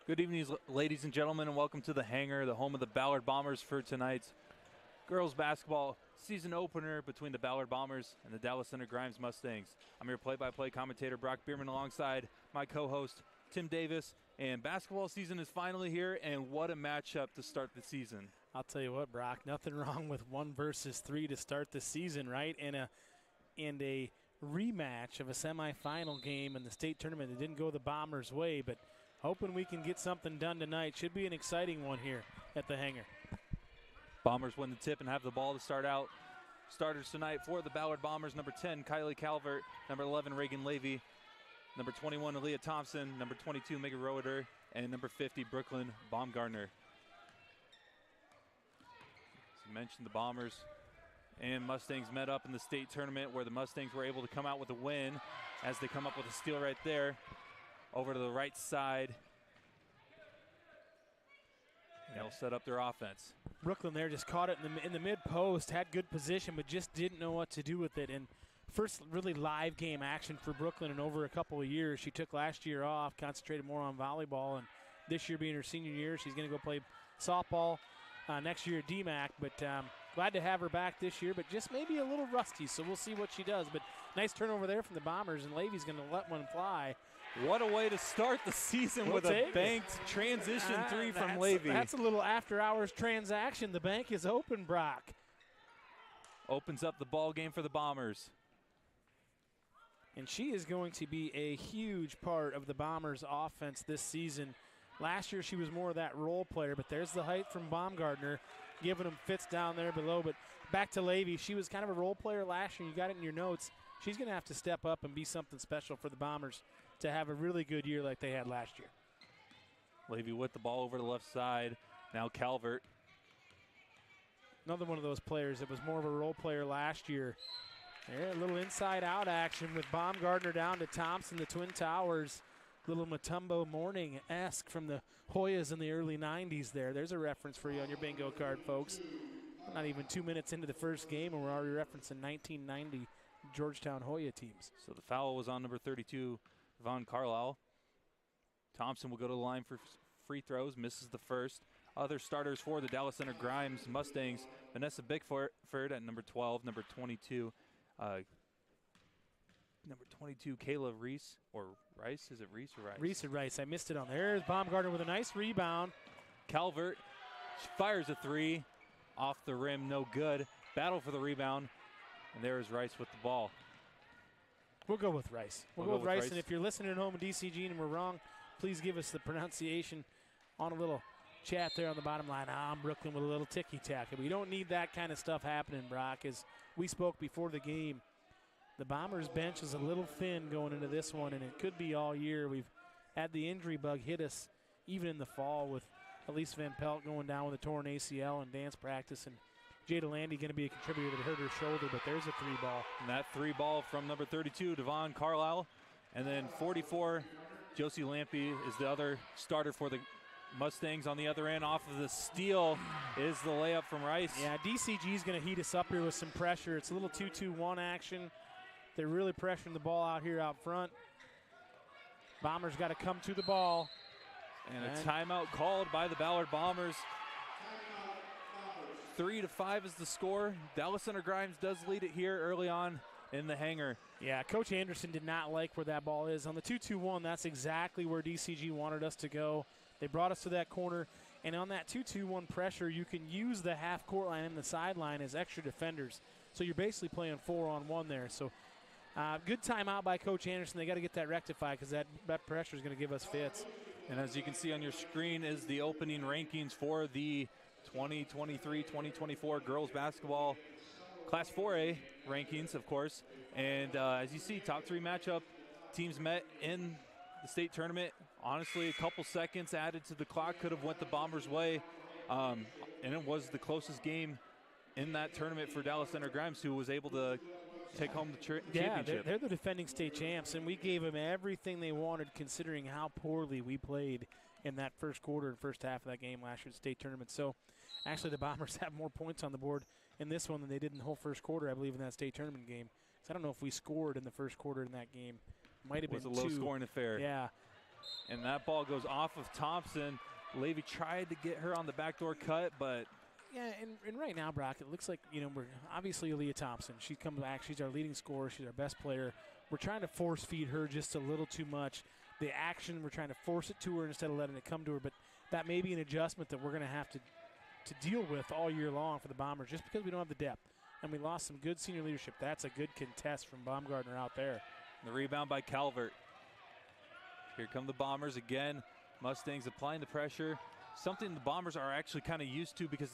Good evening, ladies and gentlemen, and welcome to the Hangar, the home of the Ballard Bombers for tonight's girls basketball season opener between the Ballard Bombers and the Dallas Center Grimes Mustangs. I'm your play-by-play commentator, Brock Bierman, alongside my co-host, Tim Davis. And basketball season is finally here, and what a matchup to start the season. I'll tell you what, Brock, nothing wrong with 1 versus 3 to start the season, right? And a rematch of a semifinal game in the state tournament that didn't go the Bombers' way, but hoping we can get something done tonight. Should be an exciting one here at the Hangar. Bombers win the tip and have the ball to start out. Starters tonight for the Ballard Bombers: number 10, Kylie Calvert; number 11, Reagan Levy; number 21, Aaliyah Thompson; number 22, Megan Roeder; and number 50, Brooklyn Baumgartner. As you mentioned, the Bombers and Mustangs met up in the state tournament, where the Mustangs were able to come out with a win as they come up with a steal right there. Over to the right side. They'll set up their offense. Brooklyn there just caught it in the mid-post, had good position, but just didn't know what to do with it. And first really live game action for Brooklyn in over a couple of years. She took last year off, concentrated more on volleyball, and this year being her senior year, she's going to go play softball next year at DMAC. But glad to have her back this year, but just maybe a little rusty, so we'll see what she does. But nice turnover there from the Bombers, and Levy's going to let one fly. What a way to start the season with a banked transition three from Levy. That's a little after-hours transaction. The bank is open, Brock. Opens up the ball game for the Bombers. And she is going to be a huge part of the Bombers' offense this season. Last year she was more of that role player, but there's the height from Baumgartner, giving them fits down there below. But back to Levy. She was kind of a role player last year. You got it in your notes. She's going to have to step up and be something special for the Bombers to have a really good year like they had last year. Levy with the ball over the left side. Now Calvert. Another one of those players that was more of a role player last year. There, a little inside-out action with Baumgartner down to Thompson, the Twin Towers. Little Matumbo Morning-esque from the Hoyas in the early 90s there. There's a reference for you on your bingo card, folks. Not even 2 minutes into the first game, and we're already referencing 1990 Georgetown Hoya teams. So the foul was on number 32, Von Carlisle. Thompson will go to the line for free throws, misses the first. Other starters for the Dallas Center Grimes Mustangs: Vanessa Bickford at number 12, number 22, Kayla Reese, or Rice. Is it Reese or Rice? Reese or Rice. I missed it on there. There's Baumgartner with a nice rebound. Calvert fires a three off the rim, no good. Battle for the rebound, and there is Rice with the ball. We'll go with Rice. We'll go with Rice. And if you're listening at home in DCG and we're wrong, please give us the pronunciation on a little chat there on the bottom line. I'm Brooklyn with a little ticky-tack. We don't need that kind of stuff happening, Brock. As we spoke before the game, the Bombers bench is a little thin going into this one, and it could be all year. We've had the injury bug hit us even in the fall, with Elise Van Pelt going down with a torn ACL in dance practice, and Jada Landy going to be a contributor that hurt her shoulder, but there's a three ball. And that three ball from number 32, Devon Carlisle. And then 44, Josie Lampy is the other starter for the Mustangs on the other end. Off of the steal is the layup from Rice. Yeah, DCG is going to heat us up here with some pressure. It's a little 2-2-1 action. They're really pressuring the ball out here out front. Bombers got to come to the ball. And a timeout called by the Ballard Bombers. 3-5 is the score. Dallas Center Grimes does lead it here early on in the Hangar. Yeah, Coach Anderson did not like where that ball is. On the 2-2-1, that's exactly where DCG wanted us to go. They brought us to that corner. And on that 2-2-1 pressure, you can use the half-court line and the sideline as extra defenders. So you're basically playing 4-on-1 there. So good timeout by Coach Anderson. They got to get that rectified, because that pressure is going to give us fits. And as you can see on your screen is the opening rankings for the 2023-2024 girls basketball Class 4A rankings, of course. And as you see, top three matchup, teams met in the state tournament. Honestly, a couple seconds added to the clock could have went the Bombers' way. And it was the closest game in that tournament for Dallas Center Grimes, who was able to take home the championship. Yeah, they're the defending state champs, and we gave them everything they wanted, considering how poorly we played in that first quarter and first half of that game last year at the state tournament. So actually the Bombers have more points on the board in this one than they did in the whole first quarter, I believe, in that state tournament game. So I don't know if we scored in the first quarter in that game. Might have been two. It was a low-scoring affair. Yeah. And that ball goes off of Thompson. Levy tried to get her on the backdoor cut, but yeah, and right now, Brock, it looks like, we're obviously Aaliyah Thompson. She's come back. She's our leading scorer. She's our best player. We're trying to force feed her just a little too much. The action, we're trying to force it to her instead of letting it come to her. But that may be an adjustment that we're going to have to deal with all year long for the Bombers, just because we don't have the depth. And we lost some good senior leadership. That's a good contest from Baumgartner out there. The rebound by Calvert. Here come the Bombers again. Mustangs applying the pressure. Something the Bombers are actually kind of used to because,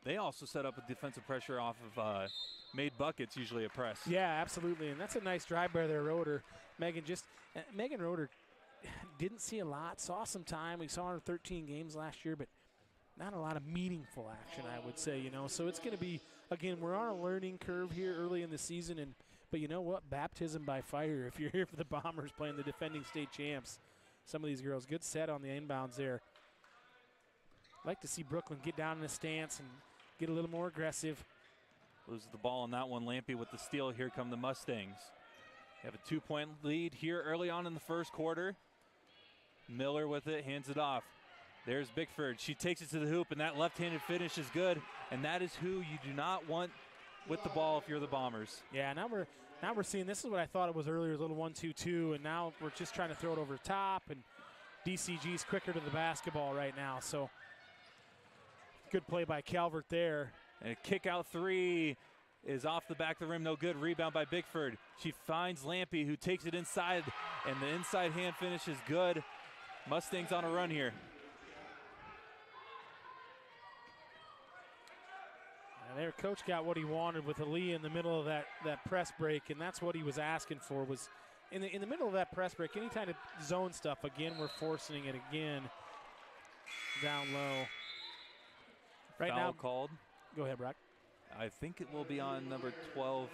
they also set up a defensive pressure off of made buckets, usually a press. Yeah, absolutely. And that's a nice drive by their Roeder. Megan Roeder didn't see a lot, saw some time. We saw her in 13 games last year, but not a lot of meaningful action, I would say, So it's going to be, again, we're on a learning curve here early in the season. But you know what? Baptism by fire if you're here for the Bombers playing the defending state champs. Some of these girls, good set on the inbounds there. I'd like to see Brooklyn get down in the stance and get a little more aggressive. Loses the ball on that one. Lampy with the steal. Here come the Mustangs. They have a 2-point lead here early on in the first quarter. Miller with it, hands it off. There's Bickford. She takes it to the hoop, and that left-handed finish is good. And that is who you do not want with the ball if you're the Bombers. Yeah, now we're seeing, this is what I thought it was earlier, a little 1-2-2, and now we're just trying to throw it over the top, and DCG's quicker to the basketball right now. So good play by Calvert there. And a kick-out three is off the back of the rim, no good. Rebound by Bickford. She finds Lampy, who takes it inside, and the inside hand finish is good. Mustangs on a run here. And their coach got what he wanted with Aaliyah in the middle of that press break, and that's what he was asking for, was in the middle of that press break, any kind of zone stuff. Again, we're forcing it again down low. Right Foul now called. Go ahead, Brock. I think it will be on number 12,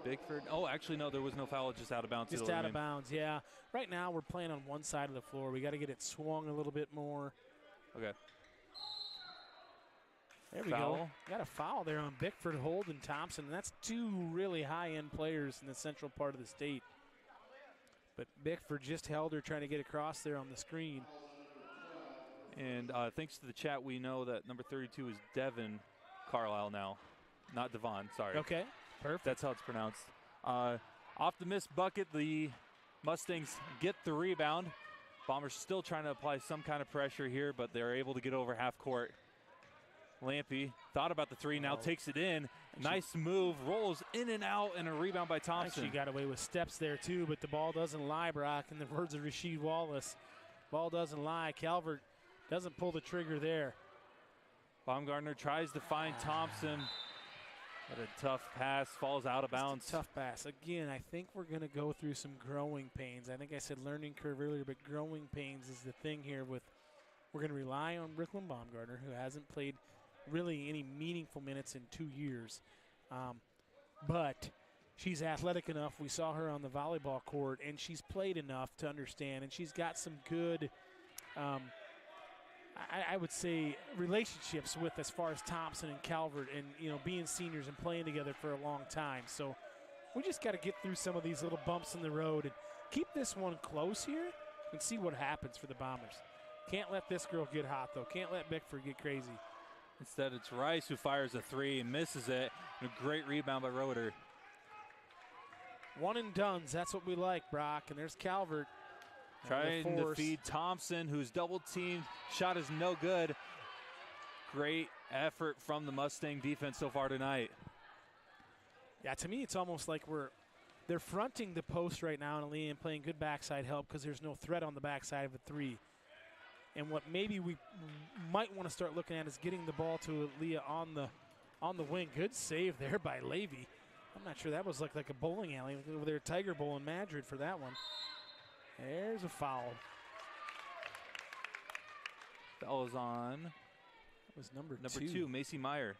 Bickford. Oh, actually, no, there was no foul, just out of bounds. Just out of bounds, yeah. Right now, we're playing on one side of the floor. We got to get it swung a little bit more. Okay. There we go. Got a foul there on Bickford, Holden, Thompson. And that's two really high-end players in the central part of the state. But Bickford just held her trying to get across there on the screen. And thanks to the chat, we know that number 32 is Devin Carlisle now, not Devon, sorry. Okay, perfect. That's how it's pronounced. Off the missed bucket, the Mustangs get the rebound. Bombers still trying to apply some kind of pressure here, but they're able to get over half court. Lampy thought about the three, now takes it in. Nice move, rolls in and out, and a rebound by Thompson. She got away with steps there too, but the ball doesn't lie, Brock. In the words of Rasheed Wallace, ball doesn't lie. Calvert doesn't pull the trigger there. Baumgartner tries to find Thompson, but a tough pass falls out of bounds. Tough pass. Again, I think we're going to go through some growing pains. I think I said learning curve earlier, but growing pains is the thing here. We're going to rely on Brooklyn Baumgartner, who hasn't played really any meaningful minutes in 2 years. But she's athletic enough. We saw her on the volleyball court, and she's played enough to understand, and she's got some good I would say relationships with, as far as Thompson and Calvert, and being seniors and playing together for a long time. So we just got to get through some of these little bumps in the road and keep this one close here and see what happens for the Bombers. Can't let this girl get hot, though. Can't let Bickford get crazy. Instead, it's Rice who fires a three and misses it. And a great rebound by Roeder. One and dones. That's what we like, Brock. And there's Calvert. Trying to feed Thompson, who's double teamed. Shot is no good. Great effort from the Mustang defense so far tonight. Yeah, to me, it's almost like they're fronting the post right now in Aaliyah and playing good backside help because there's no threat on the backside of a three. And what maybe we might want to start looking at is getting the ball to Aaliyah on the wing. Good save there by Levy. I'm not sure that was like a bowling alley over there, Tiger Bowl in Madrid for that one. There's a foul. Foul is on. That was number two, Macy Meyer.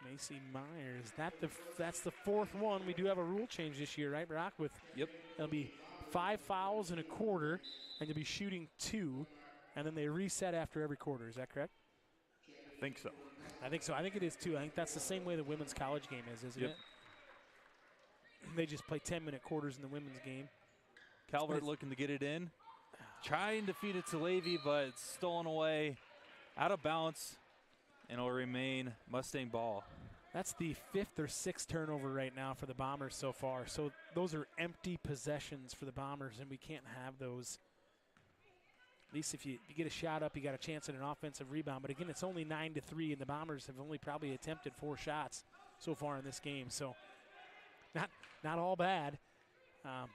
Macy Myers. That's the fourth one. We do have a rule change this year, right, Brock? Yep. It'll be 5 fouls in a quarter, and you'll be shooting 2, and then they reset after every quarter. Is that correct? I think so. I think so. I think it is, too. I think that's the same way the women's college game is, isn't it? They just play 10-minute quarters in the women's game. Calvert looking to get it in. Trying to feed it to Levy, but it's stolen away. Out of bounds. And it'll remain Mustang ball. That's the 5th or 6th turnover right now for the Bombers so far. So those are empty possessions for the Bombers, and we can't have those. At least if you get a shot up, you got a chance at an offensive rebound. But again, it's only 9-3, and the Bombers have only probably attempted 4 shots so far in this game. So not all bad,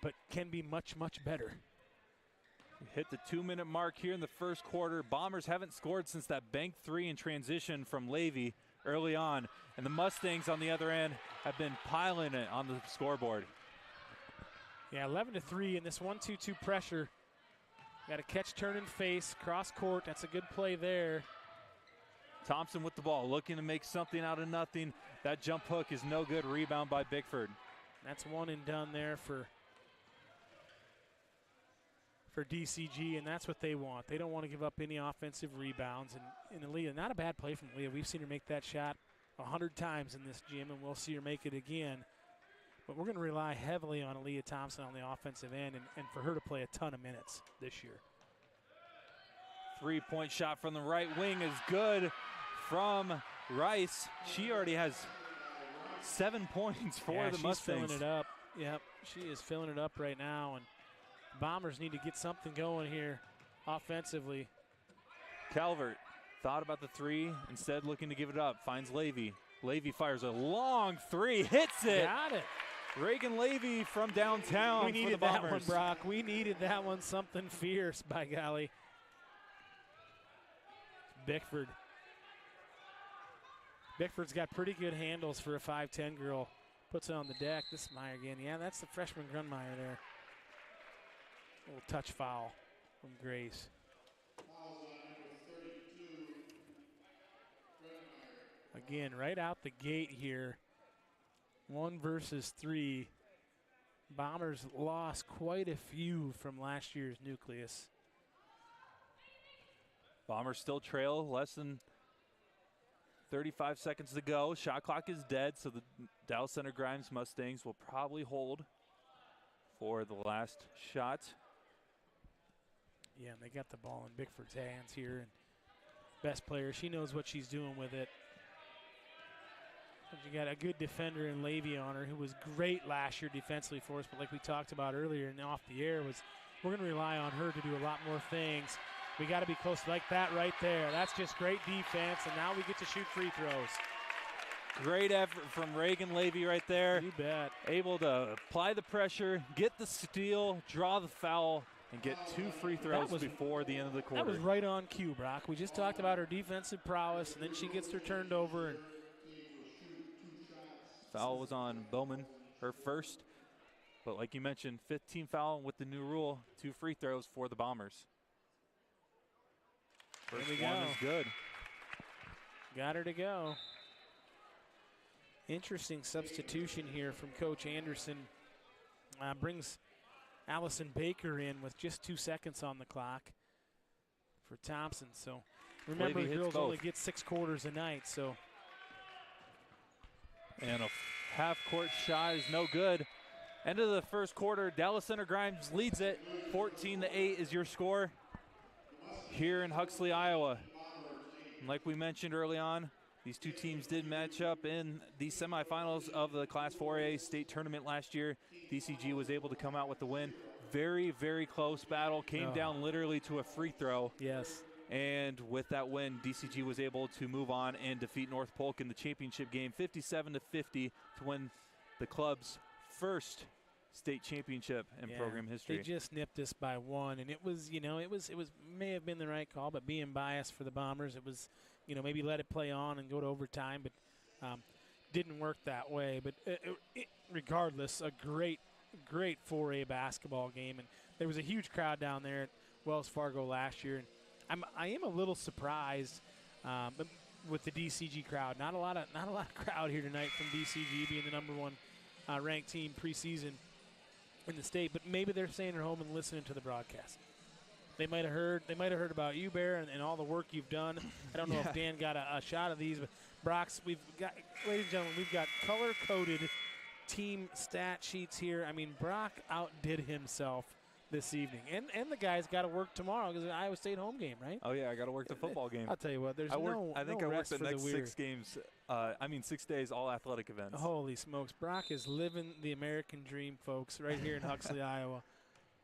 but can be much, much better. We hit the 2-minute mark here in the first quarter. Bombers haven't scored since that bank 3 in transition from Levy early on. And the Mustangs on the other end have been piling it on the scoreboard. Yeah, 11-3 in this 1-2-2 pressure. Got a catch, turn, and face, cross court. That's a good play there. Thompson with the ball, looking to make something out of nothing. That jump hook is no good. Rebound by Bickford. That's one and done there for DCG, and that's what they want. They don't want to give up any offensive rebounds. And Aaliyah, not a bad play from Aaliyah. We've seen her make that shot 100 times in this gym, and we'll see her make it again. But we're going to rely heavily on Aaliyah Thompson on the offensive end and for her to play a ton of minutes this year. 3-point shot from the right wing is good from Rice. She already has 7 points for the Mustangs. She's filling it up. Yep, she is filling it up right now. And Bombers need to get something going here offensively. Calvert thought about the 3, instead looking to give it up. Finds Levy. Levy fires a long 3, hits it. Got it. Reagan Levy from downtown. We needed that one, Brock. We needed that one. Something fierce, by golly. Bickford. Bickford's got pretty good handles for a 5'10 girl. Puts it on the deck. This is Meyer again. Yeah, that's the freshman Grunmeyer there. A little touch foul from Grace. Again, right out the gate here, 1 versus 3. Bombers lost quite a few from last year's nucleus. Bombers still trail, less than 35 seconds to go. Shot clock is dead, so the Dallas Center Grimes Mustangs will probably hold for the last shot. Yeah, and they got the ball in Bickford's hands here. And best player, she knows what she's doing with it. But you got a good defender in Levy on her, who was great last year defensively for us. But like we talked about earlier and off the air, we're going to rely on her to do a lot more things. We got to be close like that right there. That's just great defense, and now we get to shoot free throws. Great effort from Reagan Levy right there. You bet. Able to apply the pressure, get the steal, draw the foul, and get 2 free throws before the end of the quarter. That was right on cue, Brock. We just talked about her defensive prowess, and then she gets her turned over. And foul was on Bowman, her first. But like you mentioned, 15 foul with the new rule, 2 free throws for the Bombers. First one is good. Got her to go. Interesting substitution here from Coach Anderson. Brings Allison Baker in with just 2 seconds on the clock for Thompson. So remember, the girls only get 6 quarters a night. So. And a half-court shot is no good. End of the first quarter, Dallas Center Grimes leads it. 14-8 is your score here in Huxley, Iowa. And like we mentioned early on, these two teams did match up in the semifinals of the Class 4A state tournament last year. DCG was able to come out with the win. Very, very close battle. Came down literally to a free throw. Yes. And with that win, DCG was able to move on and defeat North Polk in the championship game, 57-50, to win the club's first state championship in program history. They just nipped us by 1, and it was, it was may have been the right call, but being biased for the Bombers, it was, maybe let it play on and go to overtime, but didn't work that way. But regardless, a great 4A basketball game, and there was a huge crowd down there at Wells Fargo last year, and I am a little surprised with the DCG crowd. Not a lot of crowd here tonight from DCG being the number 1 ranked team preseason in the state, but maybe they're staying at home and listening to the broadcast. They might have heard about you, Bear, and all the work you've done. I don't know if Dan got a shot of these, but Brock's, ladies and gentlemen, we've got color-coded team stat sheets here. I mean, Brock outdid himself this evening. And the guys got to work tomorrow because Iowa State home game, right? Oh, yeah, I got to work the football game. I'll tell you what, I think I worked the next 6 games. 6 days, all athletic events. Holy smokes. Brock is living the American dream, folks, right here in Huxley, Iowa.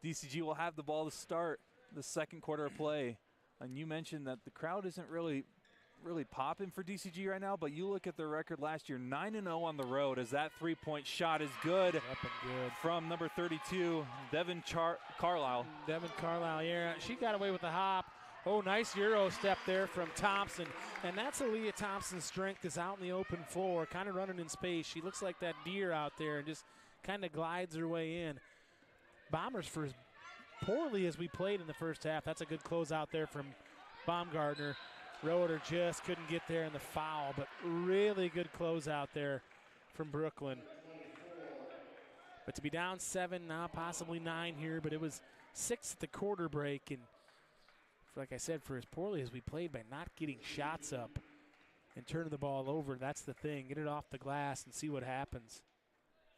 DCG will have the ball to start the second quarter of play. And you mentioned that the crowd isn't really popping for DCG right now, but you look at their record last year, 9-0 on the road, as that three-point shot is good. Up and good. From number 32, Devin Carlisle. Devin Carlisle, yeah, she got away with the hop. Oh, nice Euro step there from Thompson. And that's Aaliyah Thompson's strength, is out in the open floor, kind of running in space. She looks like that deer out there and just kind of glides her way in. Bombers, for as poorly as we played in the first half, that's a good closeout there from Baumgartner. Roeder just couldn't get there in the foul, but really good closeout there from Brooklyn. But to be down 7, now possibly 9 here, but it was 6 at the quarter break. And like I said, for as poorly as we played by not getting shots up and turning the ball over, that's the thing. Get it off the glass and see what happens.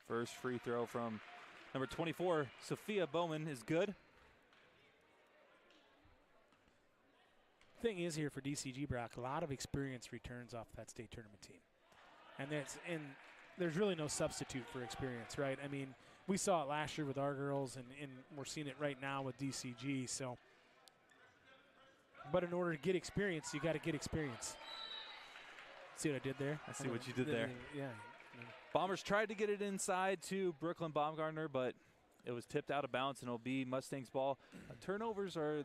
First free throw from number 24, Sophia Bowman, is good. Thing is here for DCG, Brock, a lot of experience returns off that state tournament team. And there's really no substitute for experience, right? I mean, we saw it last year with our girls, and we're seeing it right now with DCG. So, but in order to get experience, you got to get experience. See what I did there? I see what you did there. Yeah. Bombers tried to get it inside to Brooklyn Baumgartner, but it was tipped out of bounds, and it'll be Mustangs ball. Turnovers are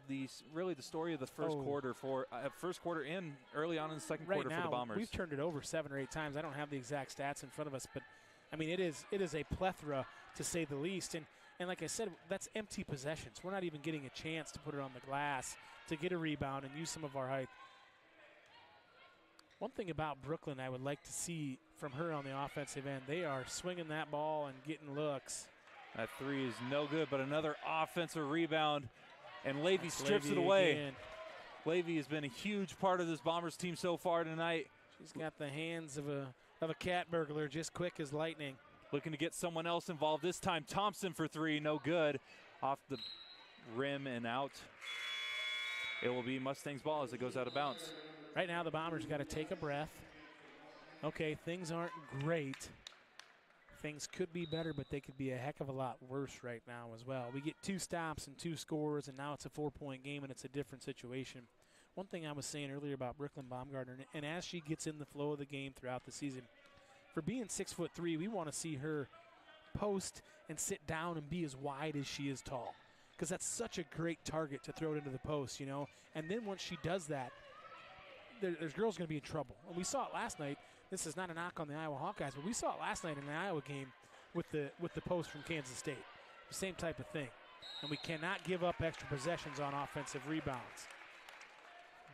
really the story of the first quarter and early on in the second quarter for the Bombers. We've turned it over 7 or 8 times. I don't have the exact stats in front of us, but I mean it is a plethora, to say the least. And like I said, that's empty possessions. We're not even getting a chance to put it on the glass to get a rebound and use some of our height. One thing about Brooklyn I would like to see from her on the offensive end, they are swinging that ball and getting looks. That three is no good, but another offensive rebound, and Levy strips it away. Again. Levy has been a huge part of this Bombers team so far tonight. She's got the hands of a cat burglar, just quick as lightning. Looking to get someone else involved this time. Thompson for three, no good. Off the rim and out. It will be Mustangs ball as it goes out of bounds. Right now the Bombers got to take a breath. Okay, things aren't great. Things could be better, but they could be a heck of a lot worse right now as well. We get 2 stops and 2 scores, and now it's a 4-point game, and it's a different situation. One thing I was saying earlier about Brooklyn Baumgartner, and as she gets in the flow of the game throughout the season, for being 6'3", we want to see her post and sit down and be as wide as she is tall, because that's such a great target to throw it into the post, you know. And then once she does that, there's girls going to be in trouble. And we saw it last night. This is not a knock on the Iowa Hawkeyes, but we saw it last night in the Iowa game with the post from Kansas State. The same type of thing. And we cannot give up extra possessions on offensive rebounds.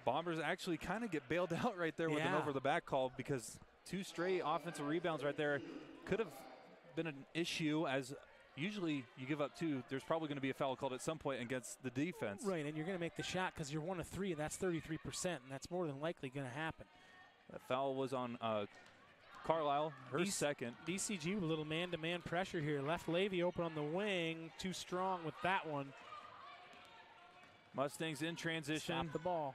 Bombers actually kind of get bailed out right there with an over-the-back call, because 2 straight offensive rebounds right there could have been an issue, as usually you give up 2. There's probably going to be a foul called at some point against the defense. Right, and you're going to make the shot because you're 1 of 3, and that's 33%, and that's more than likely going to happen. That foul was on Carlisle, her second. DCG with a little man-to-man pressure here. Left Levy open on the wing. Too strong with that one. Mustangs in transition. Stop the ball.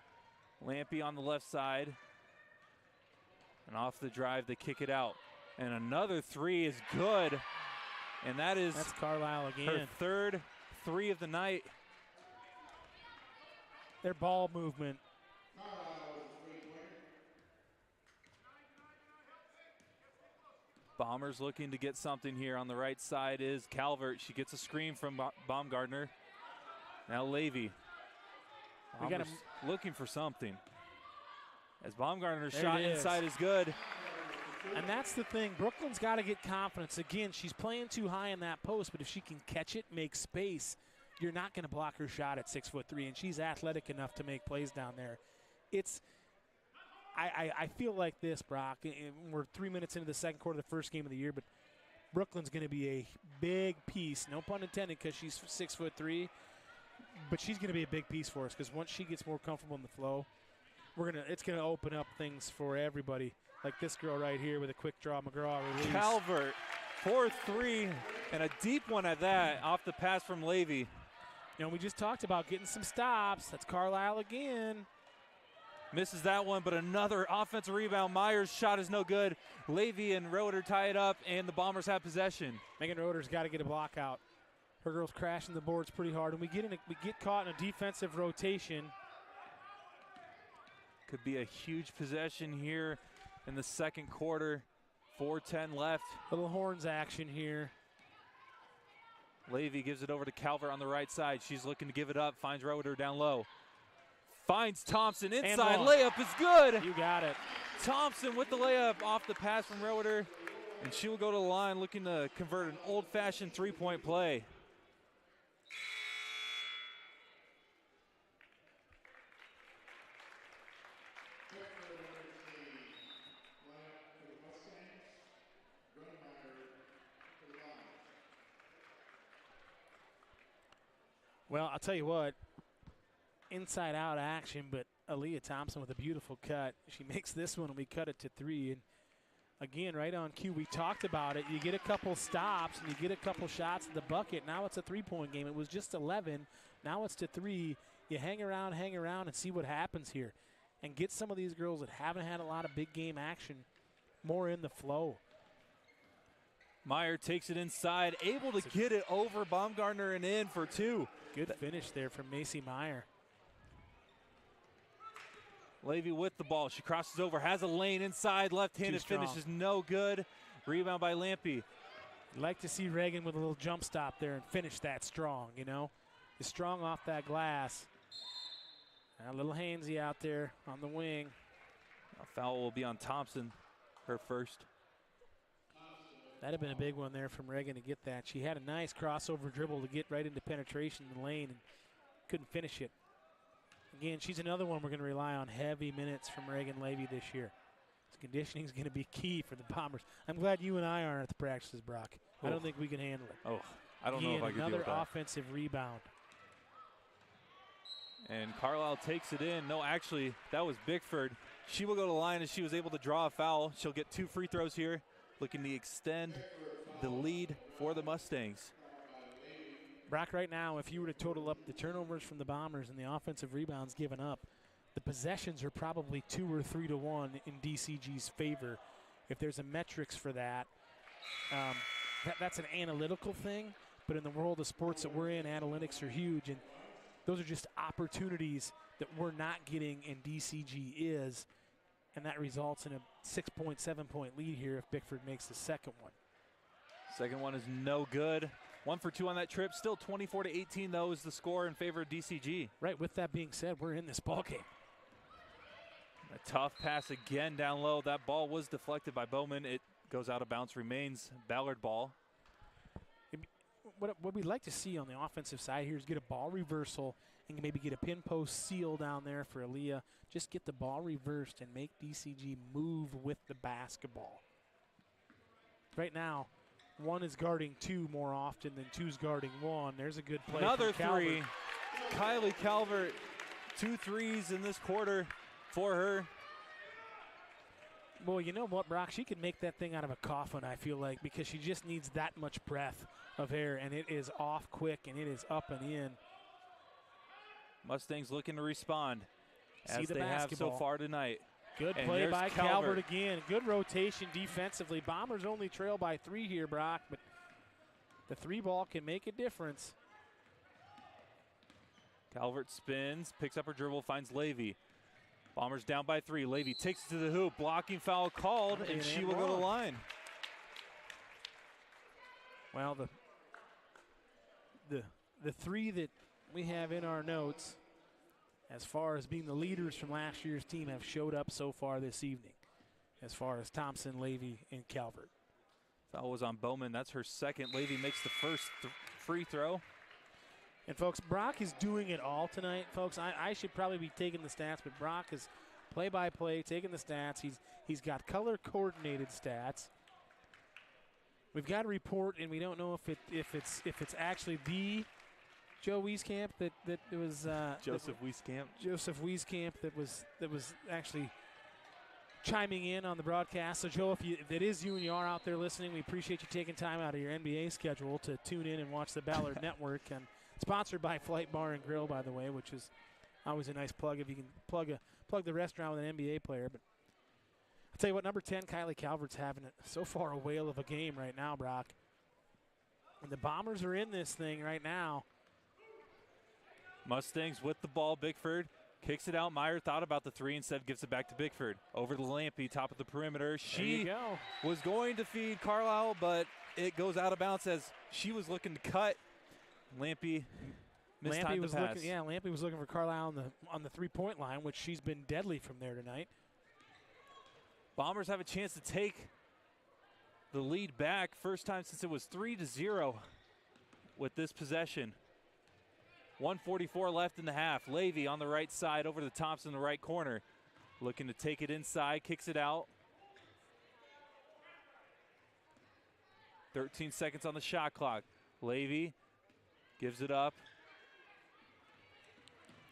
Lampy on the left side. And off the drive, they kick it out. And another 3 is good. And that's Carlisle again. Her 3rd 3 of the night. Their ball movement. Bombers looking to get something here. On the right side is Calvert. She gets a screen from Baumgartner. Now Levy. Bombers looking for something. As Baumgartner's shot inside is good. And that's the thing. Brooklyn's got to get confidence. Again, she's playing too high in that post, but if she can catch it, make space, you're not going to block her shot at 6'3", and she's athletic enough to make plays down there. I feel like this, Brock. We're 3 minutes into the second quarter of the first game of the year, but Brooklyn's going to be a big piece. No pun intended, because she's 6'3", but she's going to be a big piece for us, because once she gets more comfortable in the flow, it's going to open up things for everybody. Like this girl right here with a quick draw, McGraw release. Calvert 4-3, and a deep one at that, off the pass from Levy. You know, we just talked about getting some stops. That's Carlisle again. Misses that one, but another offensive rebound. Myers' shot is no good. Levy and Roeder tie it up, and the Bombers have possession. Megan Roeder's got to get a block out. Her girls crashing the boards pretty hard, and we get caught in a defensive rotation. Could be a huge possession here in the second quarter. 4:10 left. Little horns action here. Levy gives it over to Calvert on the right side. She's looking to give it up, finds Roeder down low. Finds Thompson inside, layup is good. You got it. Thompson with the layup off the pass from Roeder, and she will go to the line looking to convert an old-fashioned three-point play. Well, I'll tell you what, inside-out action, but Aaliyah Thompson with a beautiful cut. She makes this one, and we cut it to 3. And again, right on cue, we talked about it. You get a couple stops, and you get a couple shots at the bucket. Now it's a three-point game. It was just 11. Now it's to 3. You hang around, and see what happens here. And get some of these girls that haven't had a lot of big game action more in the flow. Meyer takes it inside, able to get it over Baumgartner and in for 2. Good finish there from Macy Meyer. Levy with the ball. She crosses over, has a lane inside, left-handed finish is no good. Rebound by Lampy. You'd like to see Reagan with a little jump stop there and finish that strong, you know. Is strong off that glass. A little handsy out there on the wing. A foul will be on Thompson, her first. That'd have been a big one there from Reagan to get that. She had a nice crossover dribble to get right into penetration in the lane and couldn't finish it. Again, she's another one we're going to rely on heavy minutes from Reagan Levy this year. Conditioning is going to be key for the Bombers. I'm glad you and I aren't at the practices, Brock. I don't think we can handle it. Oh, I don't know if I can deal with that. Another offensive rebound. And Carlisle takes it in. No, actually, that was Bickford. She will go to the line, and she was able to draw a foul. She'll get 2 free throws here, looking to extend the lead for the Mustangs. Brock, right now, if you were to total up the turnovers from the Bombers and the offensive rebounds given up, the possessions are probably 2 or 3 to 1 in DCG's favor. If there's a metrics for that, that's an analytical thing, but in the world of sports that we're in, analytics are huge, and those are just opportunities that we're not getting and DCG is, and that results in a 6-point, 7-point lead here if Bickford makes the second one. Second one is no good. 1 for 2 on that trip. Still 24-18, though, is the score in favor of DCG. Right, with that being said, we're in this ball game. A tough pass again down low. That ball was deflected by Bowman. It goes out of bounds, remains Ballard ball. What we'd like to see on the offensive side here is get a ball reversal and maybe get a pin post seal down there for Aaliyah. Just get the ball reversed and make DCG move with the basketball. Right now, 1 is guarding 2 more often than 2's guarding 1. There's a good play. Another 3. Kylie Calvert, 2 threes in this quarter for her. Boy, you know what, Brock? She could make that thing out of a coffin, I feel like, because she just needs that much breath of air, and it is off quick, and it is up and in. Mustangs looking to respond as they have so far tonight. Good play by Calvert again. Good rotation defensively. Bombers only trail by 3 here, Brock, but the 3 ball can make a difference. Calvert spins, picks up her dribble, finds Levy. Bombers down by 3. Levy takes it to the hoop. Blocking foul called, and she will go to the line. Well, the 3 that we have in our notes as far as being the leaders from last year's team have showed up so far this evening, as far as Thompson, Levy, and Calvert. Foul was on Bowman. That's her second. Levy makes the first free throw. And, folks, Brock is doing it all tonight, folks. I should probably be taking the stats, but Brock is play-by-play, taking the stats. He's got color-coordinated stats. We've got a report, and we don't know if it's actually the Joe Wieskamp that was Joseph Wieskamp. Joseph Wieskamp that was actually chiming in on the broadcast. So, Joe, if it is you and you are out there listening, we appreciate you taking time out of your NBA schedule to tune in and watch the Ballard Network. And sponsored by Flight Bar and Grill, by the way, which is always a nice plug if you can plug the restaurant with an NBA player. But I'll tell you what, number 10, Kylie Calvert's having so far a whale of a game right now, Brock. And the Bombers are in this thing right now. Mustangs with the ball. Bickford kicks it out. Meyer thought about the three, instead gives it back to Bickford. Over to Lampy, top of the perimeter. She was going to feed Carlisle, but it goes out of bounds as she was looking to cut. Lampy mistimed the pass. Lampy was looking for Carlisle on the three-point line, which she's been deadly from there tonight. Bombers have a chance to take the lead back. First time since it was 3-0 with this possession. 1:44 left in the half. Levy on the right side over to Thompson in the right corner. Looking to take it inside, kicks it out. 13 seconds on the shot clock. Levy gives it up.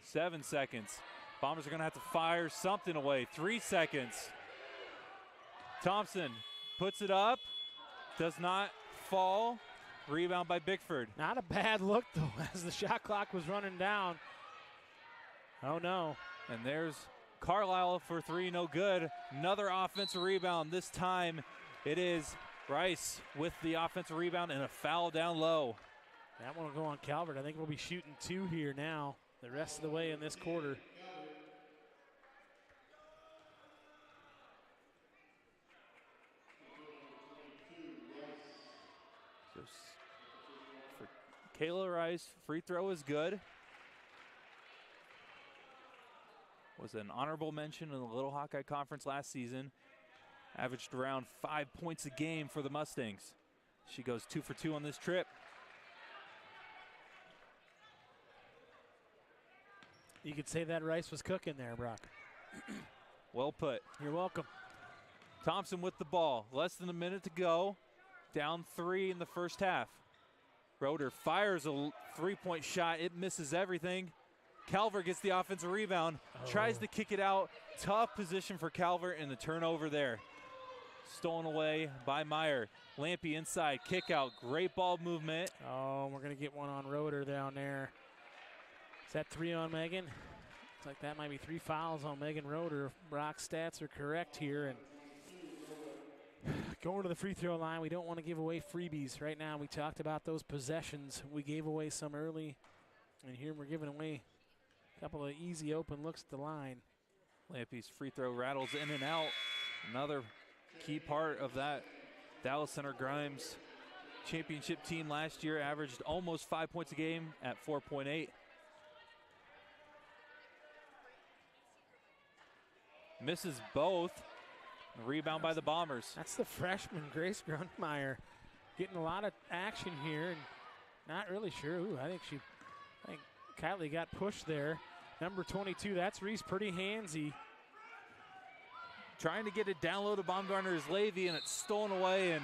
7 seconds. Bombers are going to have to fire something away. 3 seconds. Thompson puts it up. Does not fall. Rebound by Bickford. Not a bad look, though, as the shot clock was running down. Oh, no. And there's Carlisle for three, no good. Another offensive rebound. This time it is Rice with the offensive rebound and a foul down low. That one will go on Calvert. I think we'll be shooting 2 here now, the rest of the way in this quarter. So for Kayla Rice, free throw is good. Was an honorable mention in the Little Hawkeye Conference last season. Averaged around 5 points a game for the Mustangs. She goes 2 for 2 on this trip. You could say that Rice was cooking there, Brock. Well put. You're welcome. Thompson with the ball. Less than a minute to go. Down 3 in the first half. Roeder fires a three-point shot. It misses everything. Calvert gets the offensive rebound. Tries to kick it out. Tough position for Calvert, and the turnover there. Stolen away by Meyer. Lampy inside. Kick out. Great ball movement. Oh, we're going to get one on Roeder down there. Is that 3 on Megan? Looks like that might be 3 fouls on Megan Roeder if Brock's stats are correct here. And going to the free throw line, we don't want to give away freebies. Right now, we talked about those possessions. We gave away some early, and here we're giving away a couple of easy open looks at the line. Lampy's free throw rattles in and out. Another key part of that Dallas Center Grimes championship team last year. Averaged almost 5 points a game at 4.8. Misses both. Rebound by the Bombers. That's the freshman, Grace Grundmeyer, getting a lot of action here and not really sure. Ooh, I think Kylie got pushed there. Number 22, that's Reese, pretty handsy. Trying to get it down low to Baumgartner's Levy, and it's stolen away, and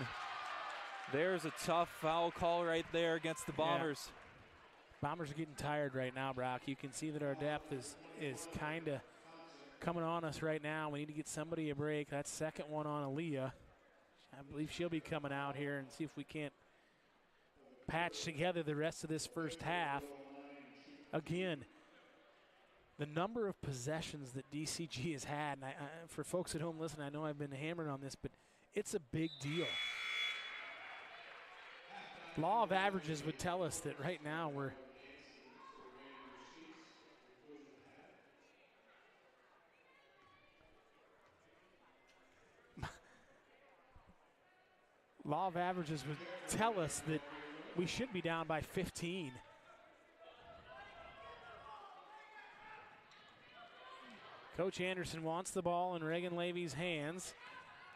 there's a tough foul call right there against the Bombers. Yeah. Bombers are getting tired right now, Brock. You can see that our depth is kind of coming on us right now. We need to get somebody a break. That's second one on Aaliyah. I believe she'll be coming out here and see if we can't patch together the rest of this first half. Again, the number of possessions that DCG has had, and for folks at home listening, I know I've been hammered on this, but it's a big deal. Law of averages would tell us that right now we're Law of averages would tell us that we should be down by 15. Coach Anderson wants the ball in Reagan Levy's hands.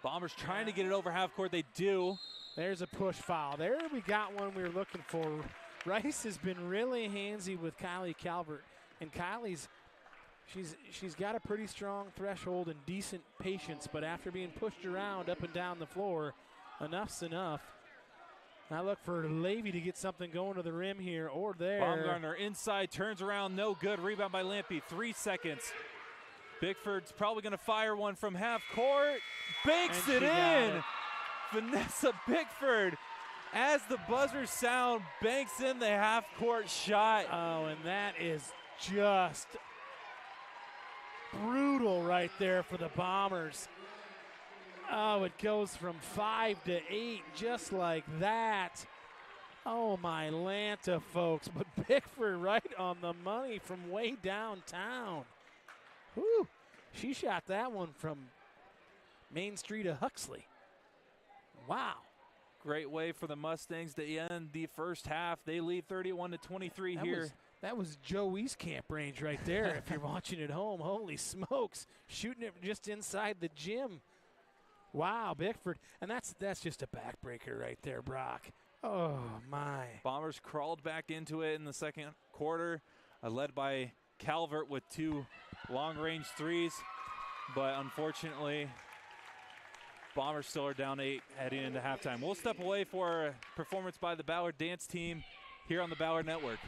Bombers trying to get it over half court. They do. There's a push foul. There we got one we were looking for. Rice has been really handsy with Kylie Calvert. And Kylie's, she's got a pretty strong threshold and decent patience, but after being pushed around up and down the floor, enough's enough. I look for Levy to get something going to the rim here or there. Baumgartner inside, turns around, no good. Rebound by Lampy, 3 seconds. Bickford's probably going to fire one from half court. Banks And it she got in. it. Vanessa Bickford, as the buzzers sound, banks in the half court shot. Oh, and that is just brutal right there for the Bombers. Oh, it goes from 5 to 8 just like that. Oh, my Lanta, folks. But Bickford right on the money from way downtown. Whew. She shot that one from Main Street of Huxley. Wow. Great way for the Mustangs to end the first half. They lead 31-23 here. That was Joe Eastcamp range right there if you're watching at home. Holy smokes. Shooting it just inside the gym. Wow, Bickford. And that's just a backbreaker right there, Brock. Oh, my. Bombers crawled back into it in the second quarter, led by Calvert with 2 long-range threes. But unfortunately, Bombers still are down 8 heading into halftime. We'll step away for a performance by the Ballard dance team here on the Ballard Network.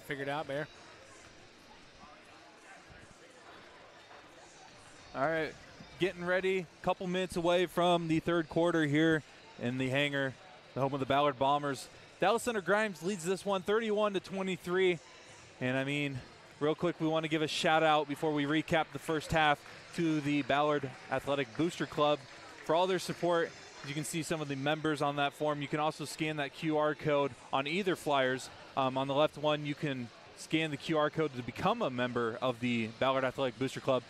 figured out, Bear. All right, getting ready. A couple minutes away from the third quarter here in the hangar, the home of the Ballard Bombers. Dallas Center Grimes leads this one 31-23. And I mean, real quick, we want to give a shout out before we recap the first half to the Ballard Athletic Booster Club for all their support. As you can see some of the members on that form. You can also scan that QR code on either flyers. On the left one, you can scan the QR code to become a member of the Ballard Athletic Booster Club.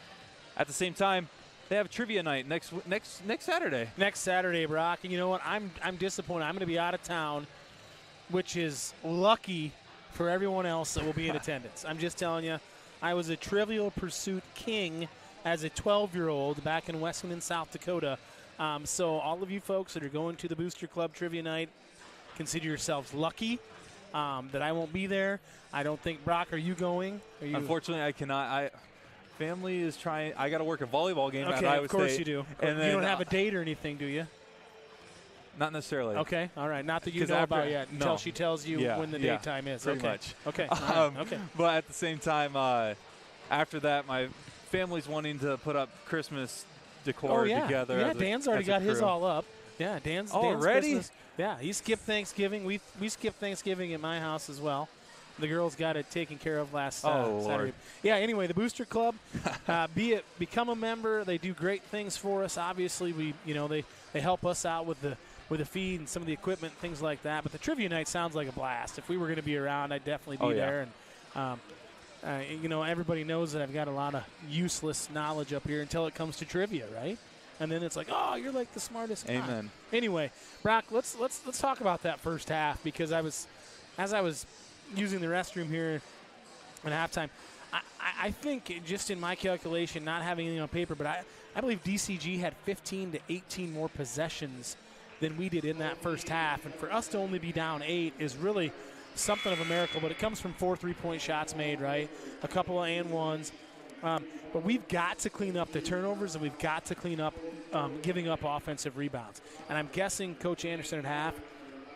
At the same time, they have trivia night next Saturday. Next Saturday, Brock. And you know what? I'm disappointed. I'm going to be out of town, which is lucky for everyone else that will be in attendance. I'm just telling you, I was a Trivial Pursuit king as a 12-year-old back in Westland, South Dakota. So all of you folks that are going to the Booster Club Trivia Night, consider yourselves lucky that I won't be there. I don't think, Brock, are you going? Unfortunately, I cannot. Family is trying. I got to work a volleyball game at Iowa State. Of course State. You do. And you don't have a date or anything, do you? Not necessarily. Okay, all right. Not that you know about yet until she tells you when the date time is. Pretty much. Okay. Okay. But at the same time, after that, my family's wanting to put up Christmas decor together. Yeah, Dan's already got his all up. Yeah, Dan's already. Christmas. Yeah, he skipped Thanksgiving. We skipped Thanksgiving at my house as well. The girls got it taken care of last Saturday. Lord. Yeah, anyway, the Booster Club, become a member. They do great things for us. Obviously, they help us out with the feed and some of the equipment, things like that. But the trivia night sounds like a blast. If we were going to be around, I'd definitely be there. And everybody knows that I've got a lot of useless knowledge up here until it comes to trivia, right? And then it's like, oh, you're like the smartest guy. Amen. Anyway, Brock, let's talk about that first half, because as I was using the restroom here at halftime, I think just in my calculation, not having anything on paper, but I believe DCG had 15 to 18 more possessions than we did in that first half. And for us to only be down 8 is really something of a miracle, but it comes from 4 3-point shots made, right? A couple of and ones. But we've got to clean up the turnovers, and we've got to clean up giving up offensive rebounds. And I'm guessing Coach Anderson at half,